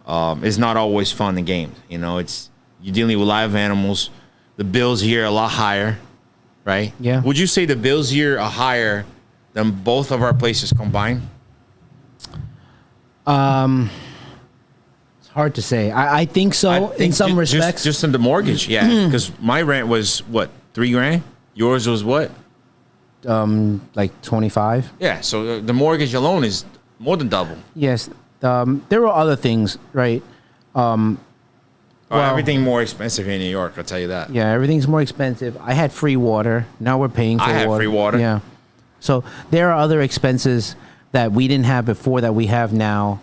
It's not always fun in games, you're dealing with live animals. The bills here are a lot higher, right? Yeah. Would you say the bills here are higher than both of our places combined? It's hard to say. I think so I in think some respects. Just in the mortgage, yeah. Because my rent was what, $3,000? Yours was what? Like 25. Yeah. So the mortgage alone is more than double. Yes. There were other things, right? Well- Everything more expensive here in New York. I'll tell you that. Yeah, everything's more expensive. I had free water. Now we're paying for I had water. free water. Yeah. So there are other expenses that we didn't have before that we have now,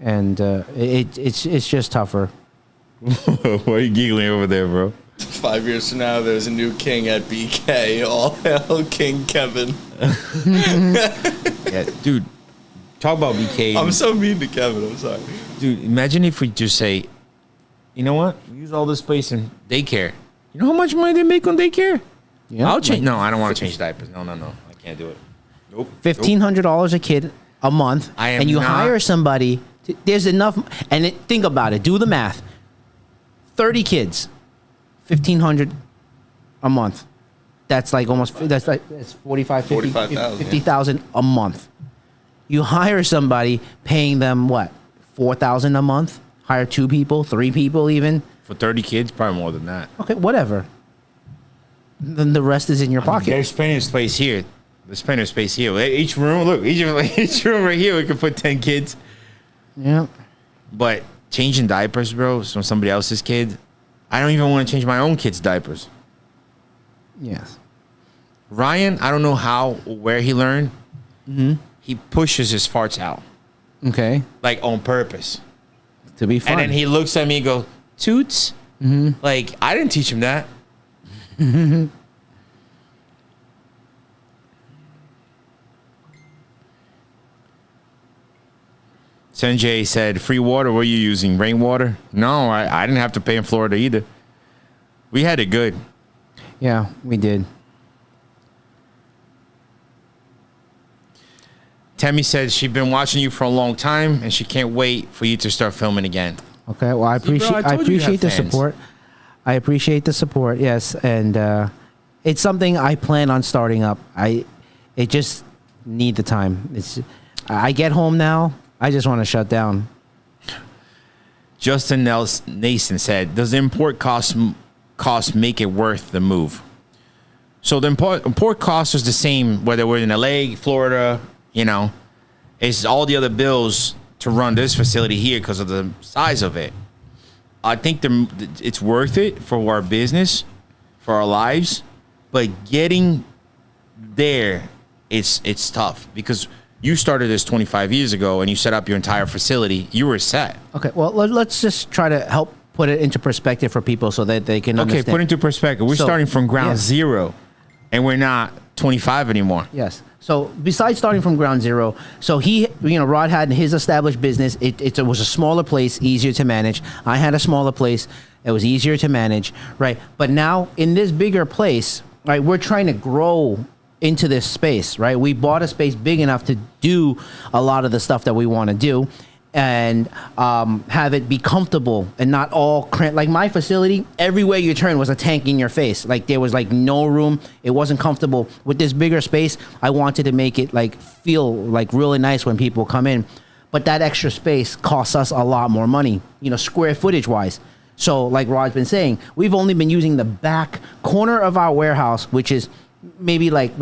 and it's just tougher. Why are you giggling over there, bro? 5 years from now, there's a new king at BK. All hail King Kevin. Yeah, dude. Talk about BK. I'm so mean to Kevin. I'm sorry. Dude, imagine if we just say, you know what? Use all this space in daycare. You know how much money they make on daycare? Yeah, I'll change. like No, I don't want to change diapers. No. I can't do it. Nope. $1,500 a kid a month, I am and you not- hire somebody. There's enough, and think about it. Do the math. 30 kids, 1,500 a month. That's like almost. That's 45, 50, 45,000, 50,000 a month. You hire somebody, paying them what, 4,000 a month. Hire 2 people, 3 people, even. For 30 kids, probably more than that. Okay, whatever. Then the rest is in your pocket. There's plenty of space here. There's plenty of space here. Each room, look, each room right here, we could put 10 kids. Yeah. But changing diapers, bro, from somebody else's kid, I don't even want to change my own kid's diapers. Yes. Ryan, I don't know how or where he learned. He pushes his farts out, Okay. like on purpose. To be fun. And then he looks at me and goes, toots? Like, I didn't teach him that. Sanjay said, free water, what are you using? Rainwater? No, I didn't have to pay in Florida either. We had it good. Yeah, we did. Tammy said she's been watching you for a long time and she can't wait for you to start filming again. Okay. Well, I See, bro, appreciate I told you you have the fans. support. I appreciate the support. Yes, and it's something I plan on starting up. It just need the time. I get home now. I just want to shut down. Justin Nason said, does the import cost make it worth the move? So the import cost is the same whether we're in LA, Florida, you know. It's all the other bills to run this facility here because of the size of it. I think it's worth it for our business, for our lives, but getting there, it's tough because you started this 25 years ago and you set up your entire facility. You were set. Okay. Well, let's just try to help put it into perspective for people so that they can understand. Okay, put into perspective. We're So, starting from ground yes. zero, and we're not 25 anymore. Yes. So besides starting from ground zero, so Rod had his established business. It was a smaller place, easier to manage. I had a smaller place. It was easier to manage, right? But now in this bigger place, right, we're trying to grow into this space, right? We bought a space big enough to do a lot of the stuff that we want to do and have it be comfortable and not all cramped. Like my facility, everywhere you turn was a tank in your face. Like there was like no room. It wasn't comfortable. With this bigger space, I wanted to make it like feel like really nice when people come in. But that extra space costs us a lot more money, square footage wise. So like Rod's been saying, we've only been using the back corner of our warehouse, which is maybe like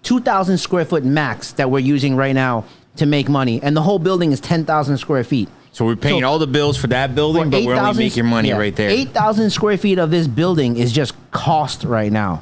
2,000 square foot max that we're using right now to make money, and the whole building is 10,000 square feet. So we're paying all the bills for that building, but we're only making money right there. 8,000 square feet of this building is just cost right now,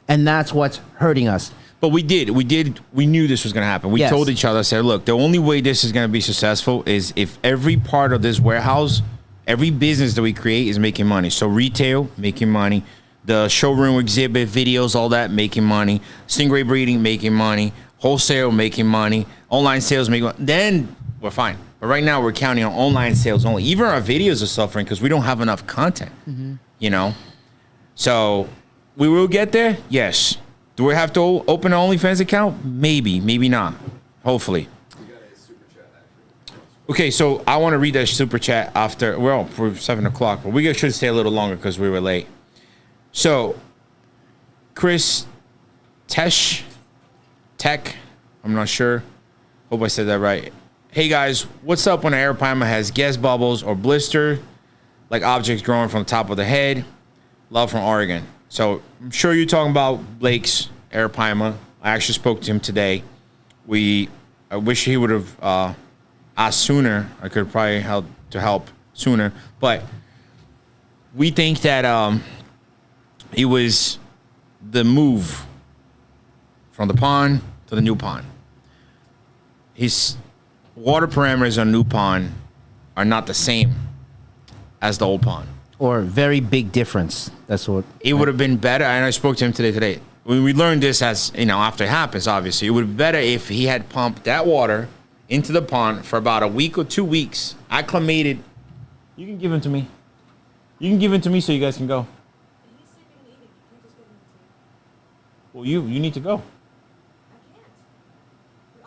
and that's what's hurting us. But we knew this was going to happen. We Yes. told each other, said, look, the only way this is going to be successful is if every part of this warehouse, every business that we create is making money. So retail, making money. The showroom exhibit, videos, all that, making money. Stingray breeding, making money. Wholesale, making money. Online sales, making money. Then we're fine. But right now, we're counting on online sales only. Even our videos are suffering because we don't have enough content, So we will get there? Yes. Do we have to open an OnlyFans account? Maybe. Maybe not. Hopefully. Okay, so I want to read that super chat after, for 7 o'clock. But we should stay a little longer because we were late. So, Chris Tech, I'm not sure. Hope I said that right. Hey guys, what's up when an arapaima has gas bubbles or blister, like objects growing from the top of the head? Love from Oregon. So, I'm sure you're talking about Blake's arapaima. I actually spoke to him today. I wish he would have asked sooner. I could probably help sooner. But we think that it was the move from the pond to the new pond. His water parameters on new pond are not the same as the old pond. Or very big difference. That's what It would have been better, and I spoke to him today. When we learned this, as after it happens, obviously, it would be better if he had pumped that water into the pond for about a week or 2 weeks, acclimated. You can give them to me. You can give it to me so you guys can go. He's sleeping and eating. You can't just give him to me. Well, you need to go.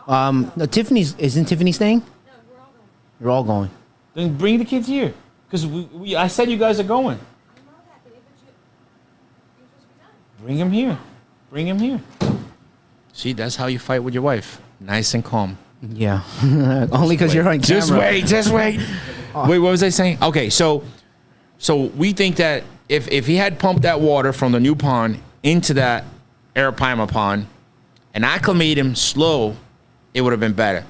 I can't. No, isn't Tiffany staying? No, we're all going. You're all going. Then bring the kids here. Because I said you guys are going. I know that, but you're supposed to be done. Bring him here. Bring him here. See, that's how you fight with your wife. Nice and calm. Yeah. Only because you're on camera. Just wait. Just wait. Wait, what was I saying? Okay, so we think that if he had pumped that water from the new pond into that Arapaima pond and acclimated him slow, it would have been better.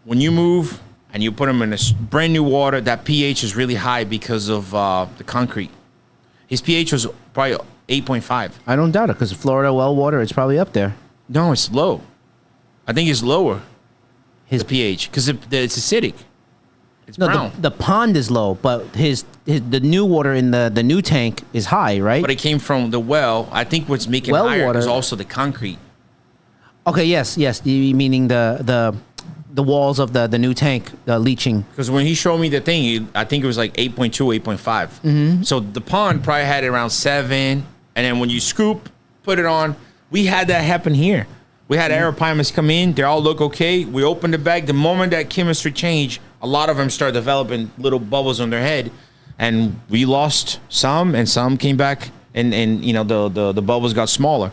When you move and you put him in this brand new water, that pH is really high because of the concrete. His pH was probably 8.5. I don't doubt it because Florida well water, it's probably up there. No, it's low. I think it's lower. His pH because it's acidic. It's No, brown. the pond is low, but the new water in the new tank is high, right? But it came from the well. I think what's making Well higher water- is also the concrete. Okay, yes. Meaning the walls of the new tank, the leaching. Because when he showed me the thing, I think it was like 8.2, 8.5. Mm-hmm. So the pond probably had it around 7. And then when you scoop, put it on, we had that happen here. We had Arapaimas come in. They all look okay. We opened the bag. The moment that chemistry changed, a lot of them started developing little bubbles on their head. And we lost some, and some came back, and the bubbles got smaller.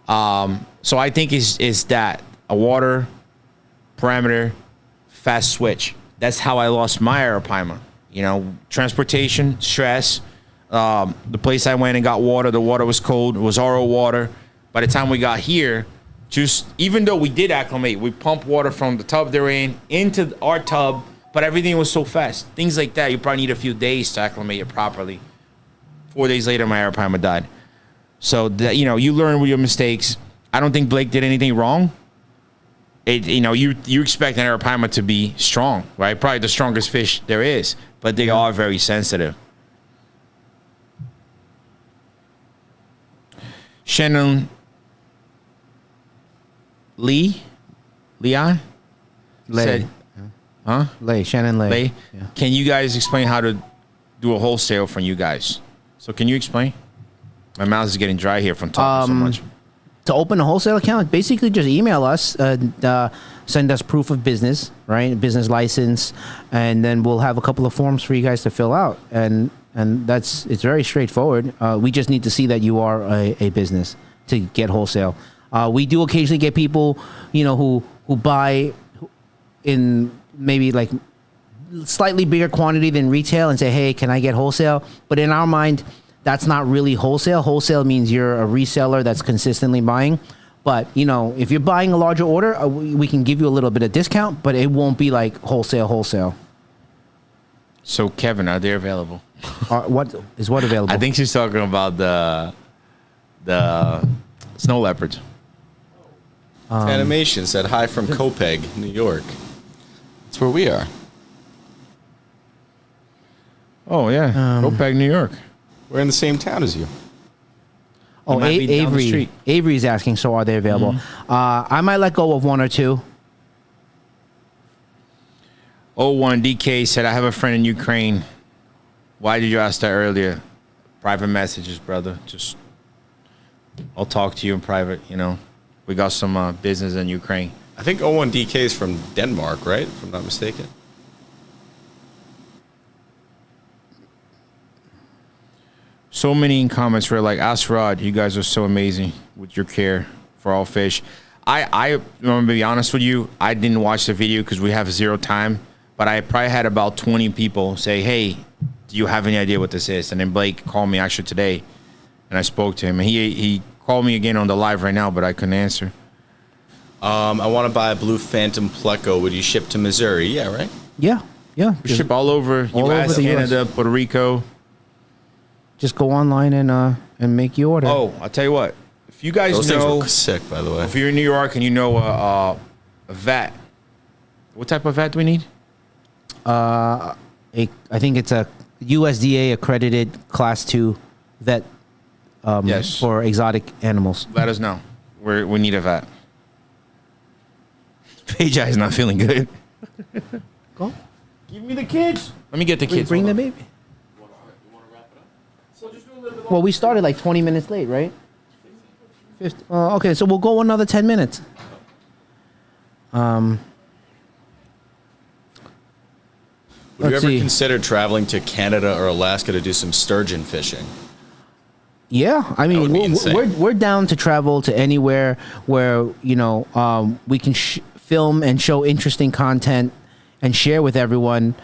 So I think is that a water parameter fast switch. That's how I lost my Arapaima. Transportation, stress. The place I went and got water, the water was cold. It was RO water. By the time we got here, even though we did acclimate, we pumped water from the tub they're in into our tub, but everything was so fast. Things like that, you probably need a few days to acclimate it properly. 4 days later, my Arapaima died. So that, you learn with your mistakes. I don't think Blake did anything wrong. You expect an Arapaima to be strong, right? Probably the strongest fish there is, but they are very sensitive. Shannon Lee said, huh? Shannon Lay. Yeah. Can you guys explain how to do a wholesale from you guys? So can you explain? My mouth is getting dry here from talking so much. To open a wholesale account, basically just email us, send us proof of business, right? Business license, and then we'll have a couple of forms for you guys to fill out. And it's very straightforward. We just need to see that you are a business to get wholesale. We do occasionally get people, who buy in maybe like slightly bigger quantity than retail and say, hey, can I get wholesale? But in our mind, that's not really wholesale. Wholesale means you're a reseller that's consistently buying. But, if you're buying a larger order, we can give you a little bit of discount, but it won't be like wholesale. So, Kevin, are they available? What available? I think she's talking about the snow leopards. Animation said hi from Copeg, New York. That's where we are. Oh, yeah. Copeg, New York. We're in the same town as you. Oh, might be down the street. Avery is asking, so are they available? I might let go of one or two. 01 DK said, I have a friend in Ukraine. Why did you ask that earlier? Private messages, brother. I'll talk to you in private, We got some business in Ukraine. I think 01DK is from Denmark, right? If I'm not mistaken. So many comments were like, ask Rod, you guys are so amazing with your care for all fish. I'm going to be honest with you. I didn't watch the video because we have 0 time, but I probably had about 20 people say, hey, do you have any idea what this is? And then Blake called me actually today, and I spoke to him. And he called me again on the live right now, but I couldn't answer. I want to buy a Blue Phantom Pleco. Would you ship to Missouri? Yeah, right? Yeah. We ship all over U.S., the Canada, US. Puerto Rico. Just go online and make your order. Oh, I'll tell you what. If you guys Those things know, were sick, by the way. if you're in New York and you know a vet, what type of vet do we need? I think it's a USDA accredited Class 2 vet Yes. for exotic animals. Let us know. We need a vet. Page is not feeling good. Go. Give me the kids. Let me get the kids. Bring the Hold on. baby. You want to Well, we started like 20 minutes late, right? 50, okay, so we'll go another 10 minutes. Would you Let's ever see. consider traveling to Canada or Alaska to do some sturgeon fishing? Yeah, I mean, would be insane. we're down to travel to anywhere where we can film and show interesting content and share with everyone,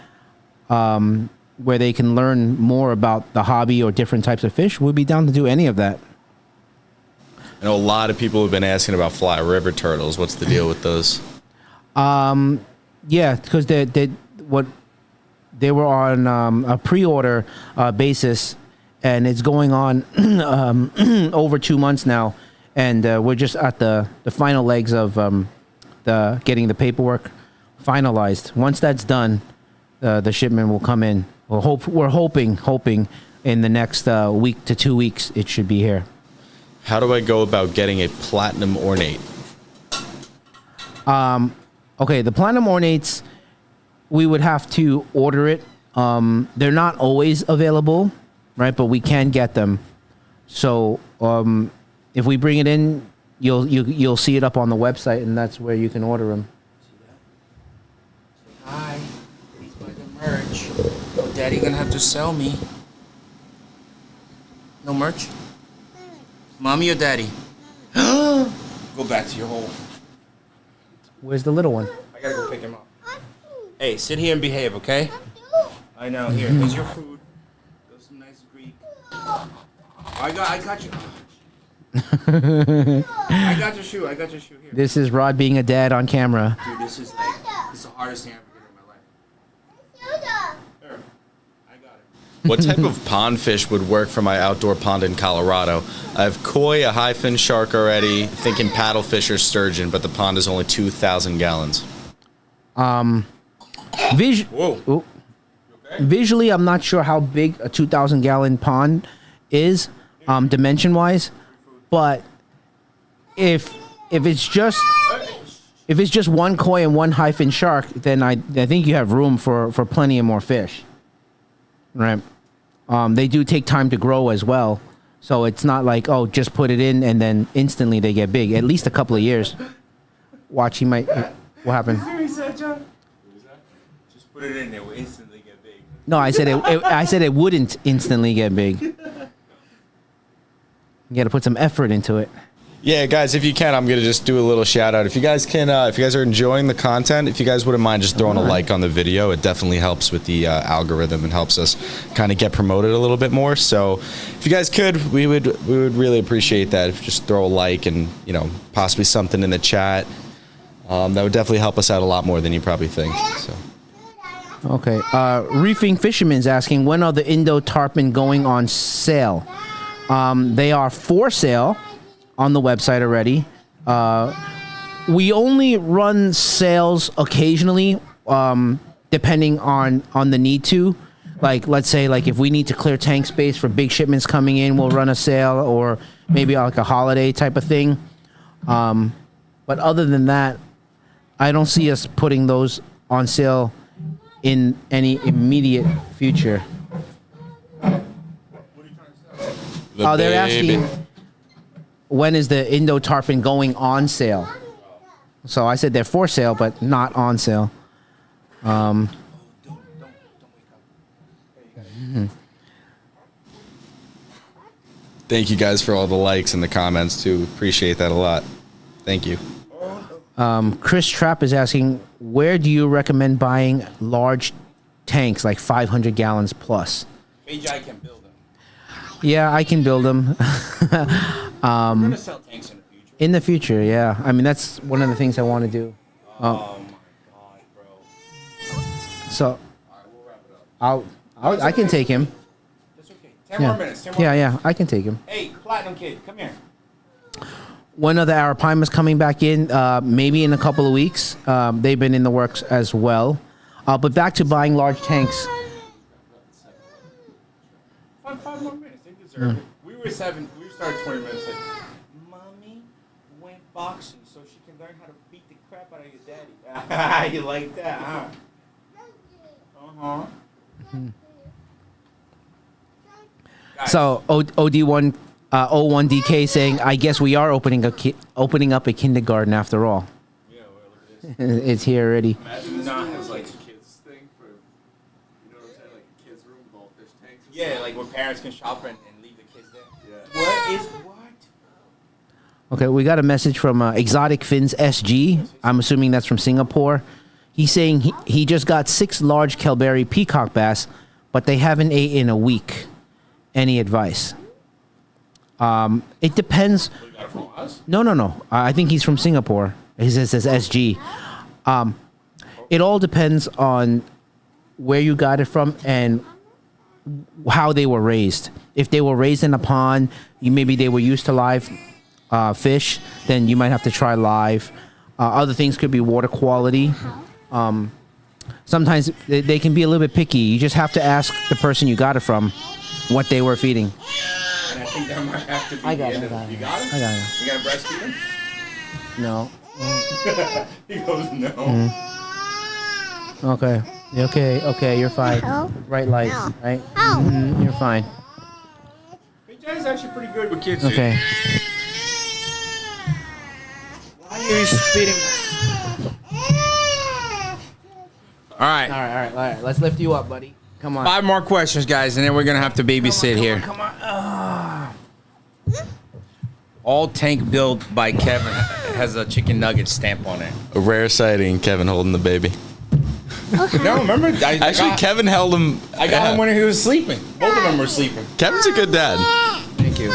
where they can learn more about the hobby or different types of fish. We'll be down to do any of that. I know a lot of people have been asking about fly river turtles. What's the deal with those? Yeah, because they were on a pre-order basis, and it's going on over 2 months now, and we're just at the final legs of the getting the paperwork finalized. Once that's done, the shipment will come in. We're hoping in the next week to 2 weeks it should be here. How do I go about getting a platinum ornate? Okay, the platinum ornates, we would have to order it. They're not always available, right? But we can get them. So if we bring it in, you'll see it up on the website, and that's where you can order them. Hi, please buy the merch. Oh, Daddy gonna have to sell me. No merch? Mommy or Daddy? Go back to your hole. Where's the little one? I gotta go pick him up. Hey, sit here and behave, okay? I know. Here's your food. Go some nice Greek. I got you. I got your shoe. Here. This is Rod being a dad on camera. Dude, this is the hardest thing I ever did in my life. Here, I got it. What type of pond fish would work for my outdoor pond in Colorado? I have koi, a high fin shark already, thinking paddlefish or sturgeon, but the pond is only 2,000 gallons. Whoa. Oh. Visually, I'm not sure how big a 2,000 gallon pond is, dimension wise, but if it's just one koi and one high fin shark, then I think you have room for plenty of more fish. Right. They do take time to grow as well. So it's not like, oh, just put it in and then instantly they get big. At least a couple of years. Watch, he might. What happened? Just put it in there. We'll instantly get big. No, I said it wouldn't instantly get big. You got to put some effort into it. Yeah, guys, if you can, I'm going to just do a little shout out. If you guys can, if you guys are enjoying the content, if you guys wouldn't mind just throwing a like on the video, it definitely helps with the algorithm and helps us kind of get promoted a little bit more. So if you guys could, we would really appreciate that. If you just throw a like and, possibly something in the chat, that would definitely help us out a lot more than you probably think. So. Okay. Reefing Fisherman's asking, when are the Indo Tarpon going on sale? They are for sale on the website already. We only run sales occasionally, depending on the need to. Like, let's say, like if we need to clear tank space for big shipments coming in, we'll run a sale, or maybe like a holiday type of thing. But other than that, I don't see us putting those on sale in any immediate future. They're asking, when is the Indo Tarpon going on sale? So I said they're for sale, but not on sale. Thank you guys for all the likes and the comments too. Appreciate that a lot. Thank you. Chris Trapp is asking, where do you recommend buying large tanks, like 500 gallons plus? AJ can build them. Yeah, I can build them. We're gonna sell tanks in the future. In the future, yeah. I mean, that's one of the things I want to do. Oh my god, bro. So, Alright, we'll wrap it up. I can take him. That's okay. 10 more minutes. 10 more Yeah, minutes. yeah, I can take him. Hey, Platinum Kid, come here. One of the Arapimas coming back in, maybe in a couple of weeks. They've been in the works as well. But back to buying large tanks. 5 more minutes. They deserve it. We started 20 minutes late. Mommy went boxing so she can learn how to beat the crap out of your daddy. You like that, huh? So OD1 01DK saying, I guess we are opening up a kindergarten after all. Yeah, well, look at this. It's here already. Imagine this Nah, has like- like a kids thing for, you know what I'm saying, like a kids room with all fish tanks. and Yeah, stuff. like where parents can shop and leave the kids there. Yeah. What is what? Okay, we got a message from Exotic Fins SG. I'm assuming that's from Singapore. He's saying he just got 6 large Kelberry peacock bass, but they haven't ate in a week. Any advice? It depends. You got it from us? No. I think he's from Singapore. He says SG. It all depends on where you got it from and how they were raised. If they were raised in a pond, maybe they were used to live fish, then you might have to try live. Other things could be water quality. Sometimes they can be a little bit picky. You just have to ask the person you got it from what they were feeding. And I think that might have to be I got the it, end I of got You it. got him? I got it. You got to breastfeed him? No. He goes, no. Okay. Okay, you're fine. Right lights, right? You're fine. Big Jay's actually pretty good with kids. Okay. Why are you spitting? All right. All right. Let's lift you up, buddy. Come on. 5 more questions, guys, and then we're gonna have to babysit here. Come on. All tank built by Kevin has a chicken nugget stamp on it. A rare sighting, Kevin holding the baby. No, remember? Actually, Kevin held him. I got him when he was sleeping. Both of them were sleeping. Kevin's a good dad. Thank you.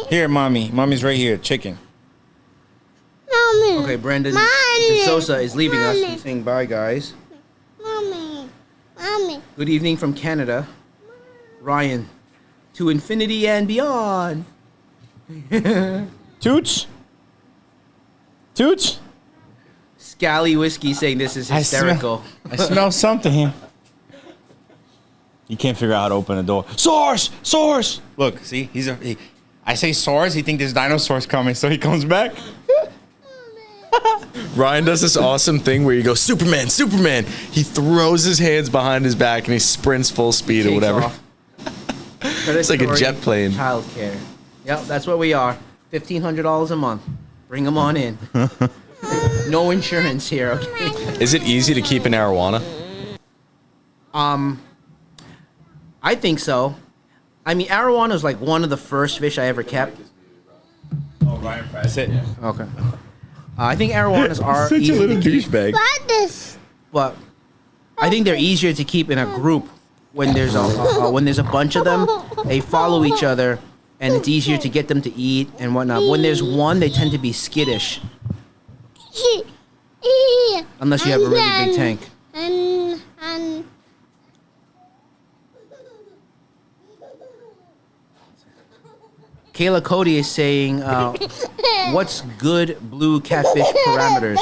Here, mommy. Mommy's right here. Chicken. Okay, Brandon DeSosa is leaving us. He's saying bye, guys. Good evening from Canada. Ryan. To infinity and beyond. Toots. Toots. Scally Whiskey saying this is hysterical. I smell something here. He can't figure out how to open the door. Source! Source! Look, see? I say source, he thinks there's dinosaurs coming, so he comes back. Ryan does this awesome thing where you go, Superman, Superman. He throws his hands behind his back and he sprints full speed or Takes whatever. off. It's like a jet plane. Childcare. Yep, that's what we are. $1,500 a month. Bring them on in. No insurance here, okay? Is it easy to keep an arowana? I think so. I mean, arowana is like one of the first fish I ever kept. Oh, Ryan Press. That's it. Okay. I think arowanas are easy to keep, douchebag. but I think they're easier to keep in a group when there's a bunch of them. They follow each other, and it's easier to get them to eat and whatnot. When there's one, they tend to be skittish, unless you have a really big tank. Kayla Cody is saying, what's good blue catfish parameters?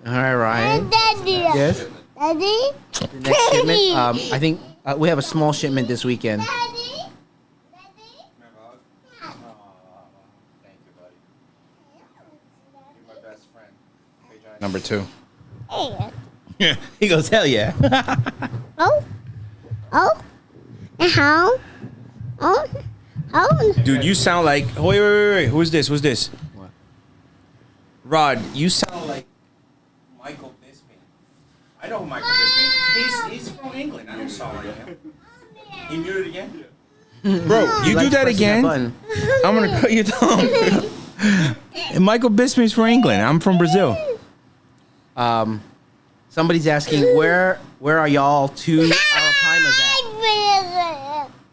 All right, Ryan. Yes? The next shipment, I think we have a small shipment this weekend. Thank you, buddy. You're my best friend. Number 2. Yeah. He goes, hell yeah. Dude, you sound like. Wait. Who's this? What? Rod, you sound like. Michael Bisping. I know who Michael Bisping. He's from England. I don't sound like him. He muted again? Bro, you do Like that pressing again, button. I'm gonna cut your tongue. And Michael Bisping's from England. I'm from Brazil. Somebody's asking, where are y'all 2 arapaimas at?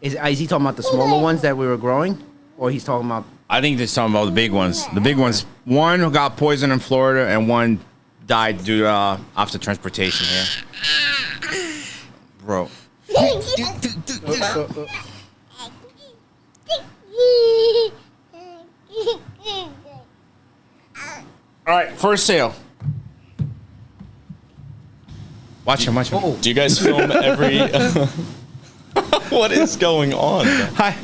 Is he talking about the smaller ones that we were growing? Or he's talking about... I think they're talking about the big ones. The big ones. One who got poisoned in Florida, and one died due to after transportation here. Bro. All right, first sale. Watch him. Oh, Do you guys film every... What is going on? Hi.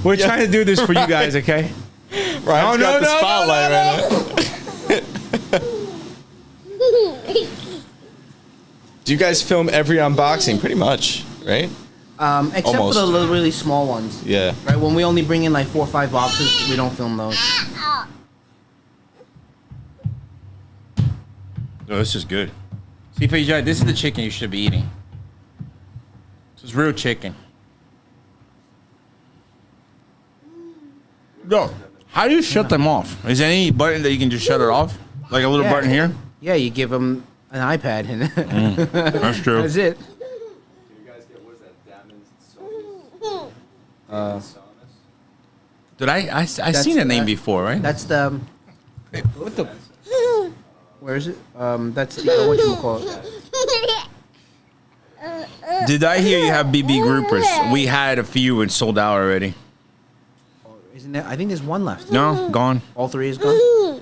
We're trying to do this for you guys, okay? Ryan's got the spotlight right now. Do you guys film every unboxing? Pretty much, right? Except Almost. for the little, really small ones. Yeah. Right, when we only bring in like 4 or 5 boxes, we don't film those. Oh, this is good. See, Fejai, this is the chicken you should be eating. This is real chicken. Yo, how do you shut them off? Is there any button that you can just shut it off? Like a little button here? Yeah, you give them an iPad and That's true. that's it. Can you guys get, what is that, Damon's Saunas? Did I seen that name before, right? That's the. What the? Where is it? That's the whatchamacallit. Did I hear you have BB groupers? We had a few and sold out already. Isn't there? I think there's one left. No, gone. All 3 is gone.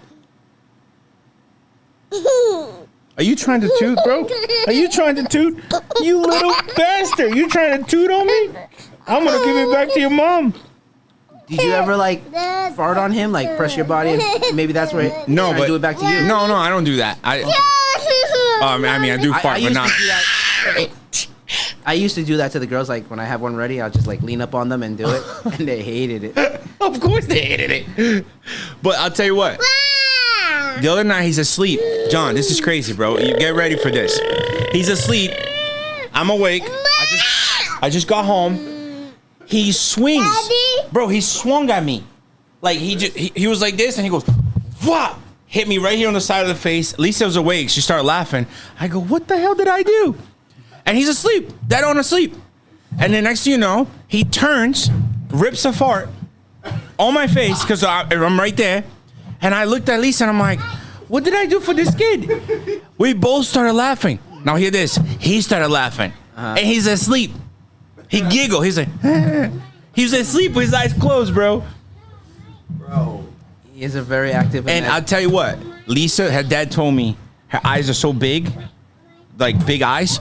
Are you trying to toot, bro? Are you trying to toot? You little bastard! You trying to toot on me? I'm gonna give it back to your mom. Did you ever like fart on him, like press your body, and maybe that's where No, trying to but do it back to you? No, I don't do that. I mean, I do fart, but used not. to do that. I used to do that to the girls. Like when I have one ready, I'll just like lean up on them and do it, and they hated it. Of course they hated it. But I'll tell you what. The other night he's asleep. John, this is crazy, bro. You get ready for this. He's asleep. I'm awake. I just got home. He swings. Bro, he swung at me. Like he was like this and he goes, "Whop!" Hit me right here on the side of the face. Lisa was awake. She started laughing. I go, "What the hell did I do?" And he's asleep. Dead on asleep. And then next thing you know, he turns, rips a fart on my face because I'm right there. And I looked at Lisa and I'm like, "What did I do for this kid?" We both started laughing. Now hear this. He started laughing. And he's asleep. He giggled. He's like, he was asleep with his eyes closed, bro. Bro. He is a very active. And I'll tell you what, Lisa, her dad told me her eyes are so big, like big eyes.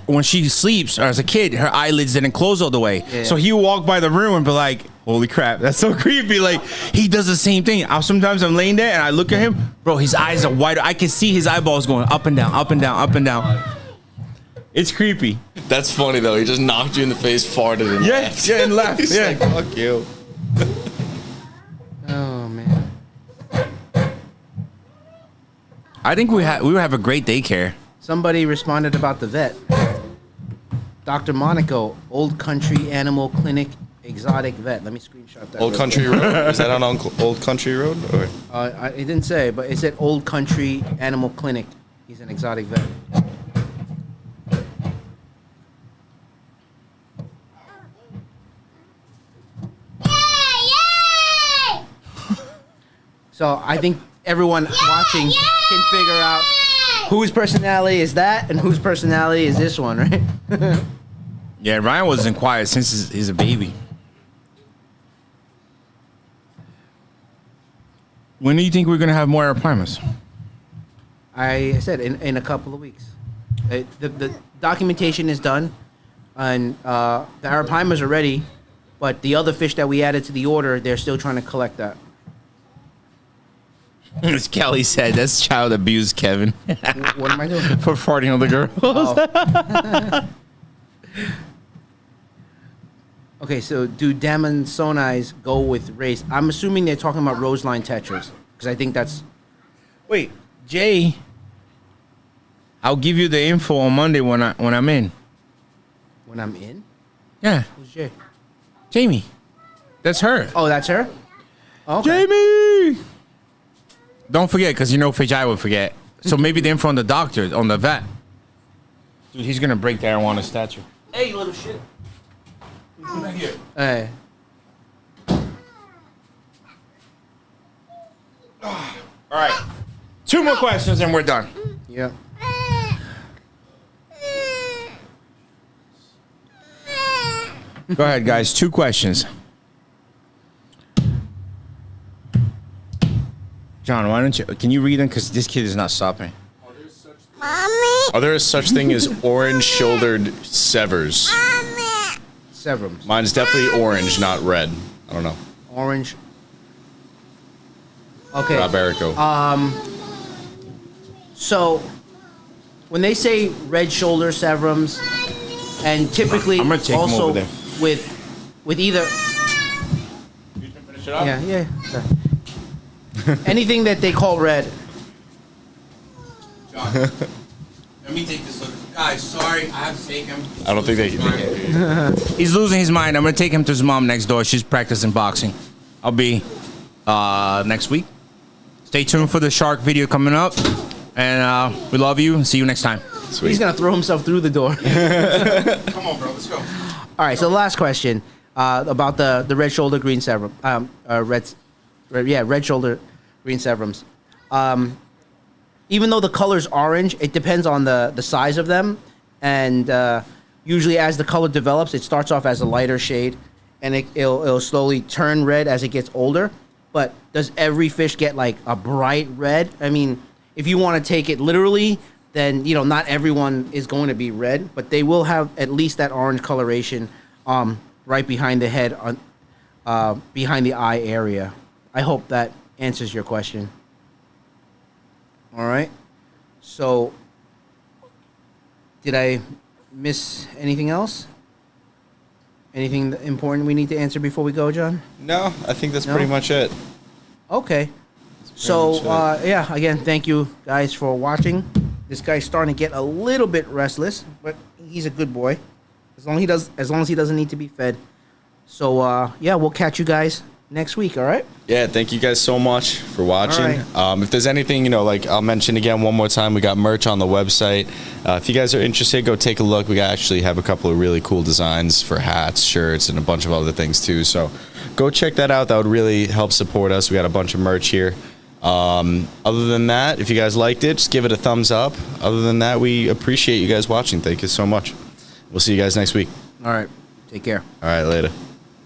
When she sleeps, or as a kid, her eyelids didn't close all the way. Yeah. So he would walk by the room and be like, "Holy crap, that's so creepy!" Like he does the same thing. Sometimes I'm laying there and I look at him, bro. His eyes are wide. I can see his eyeballs going up and down, up and down, up and down. It's creepy. That's funny though. He just knocked you in the face, farted, and laughed. Yeah, and laughed. He's Yeah. like, "Fuck you." Oh man. I think we would have a great daycare. Somebody responded about the vet. Dr. Monaco, Old Country Animal Clinic, exotic vet. Let me screenshot that. Old real Country quick. Road? Is that on Old Country Road? Or? It didn't say, but it said Old Country Animal Clinic. He's an exotic vet. So I think everyone watching can figure out whose personality is that and whose personality is this one, right? Yeah, Ryan wasn't quiet since he's a baby. When do you think we're gonna have more apartments? I said in a couple of weeks. The documentation is done, and the arapaimas are ready, but the other fish that we added to the order, they're still trying to collect that. As Kelly said, that's child abuse, Kevin. What am I doing? For farting on the girls. Oh. Okay, so do Damonsonais go with race? I'm assuming they're talking about Roseline Tetras, because I think that's... Wait, Jay. I'll give you the info on Monday when I'm in. When I'm in? Yeah, Who's Jay? Jamie. That's her. Oh, that's her? Okay. Jamie. Don't forget, because you know Fejai would forget. So maybe the info on the doctor, on the vet. Dude, he's gonna break the Arowana statue. Hey, you little shit. Right here. Hey. All right. 2 more questions and we're done. Yeah. Go ahead, guys. 2 questions. John, why don't you? Can you read them? Because this kid is not stopping. Are there such thing as orange-shouldered severs? Severums. Mine's definitely orange, not red. I don't know. Orange. Okay. Rob Erico. So, when they say red shoulder severums, and typically I'm gonna take 'em also over there. with either You can finish it up? yeah anything that they call red. John, let me take this look. Guys, sorry, I have to take him. I don't think they can. He's losing his mind. I'm gonna take him to his mom next door. She's practicing boxing. I'll be next week. Stay tuned for the shark video coming up. And we love you. See you next time. Sweet. He's gonna throw himself through the door. Come on, bro, let's go. All right, so last question about the red shoulder green severum. Red shoulder green severums. Even though the color's orange, it depends on the size of them, and usually as the color develops, it starts off as a lighter shade, and it'll slowly turn red as it gets older. But does every fish get like a bright red? I mean, if you want to take it literally, then not everyone is going to be red, but they will have at least that orange coloration right behind the head, behind the eye area. I hope that answers your question. All right. So, did I miss anything else? Anything important we need to answer before we go, John? No, I think that's No? pretty much it. Okay. So, much yeah, again, thank you guys for watching. This guy's starting to get a little bit restless, but he's a good boy. As long as he doesn't need to be fed. So, yeah, we'll catch you guys next week, all right? Yeah, thank you guys so much for watching. All If there's anything, like I'll mention again one more time, we got merch on the website. If you guys are interested, go take a look. We actually have a couple of really cool designs for hats, shirts, and a bunch of other things too. So go check that out. That would really help support us. We got a bunch of merch here. Other than that, if you guys liked it, just give it a thumbs up. Other than that, we appreciate you guys watching. Thank you so much. We'll see you guys next week. All right. Take care. All right, later.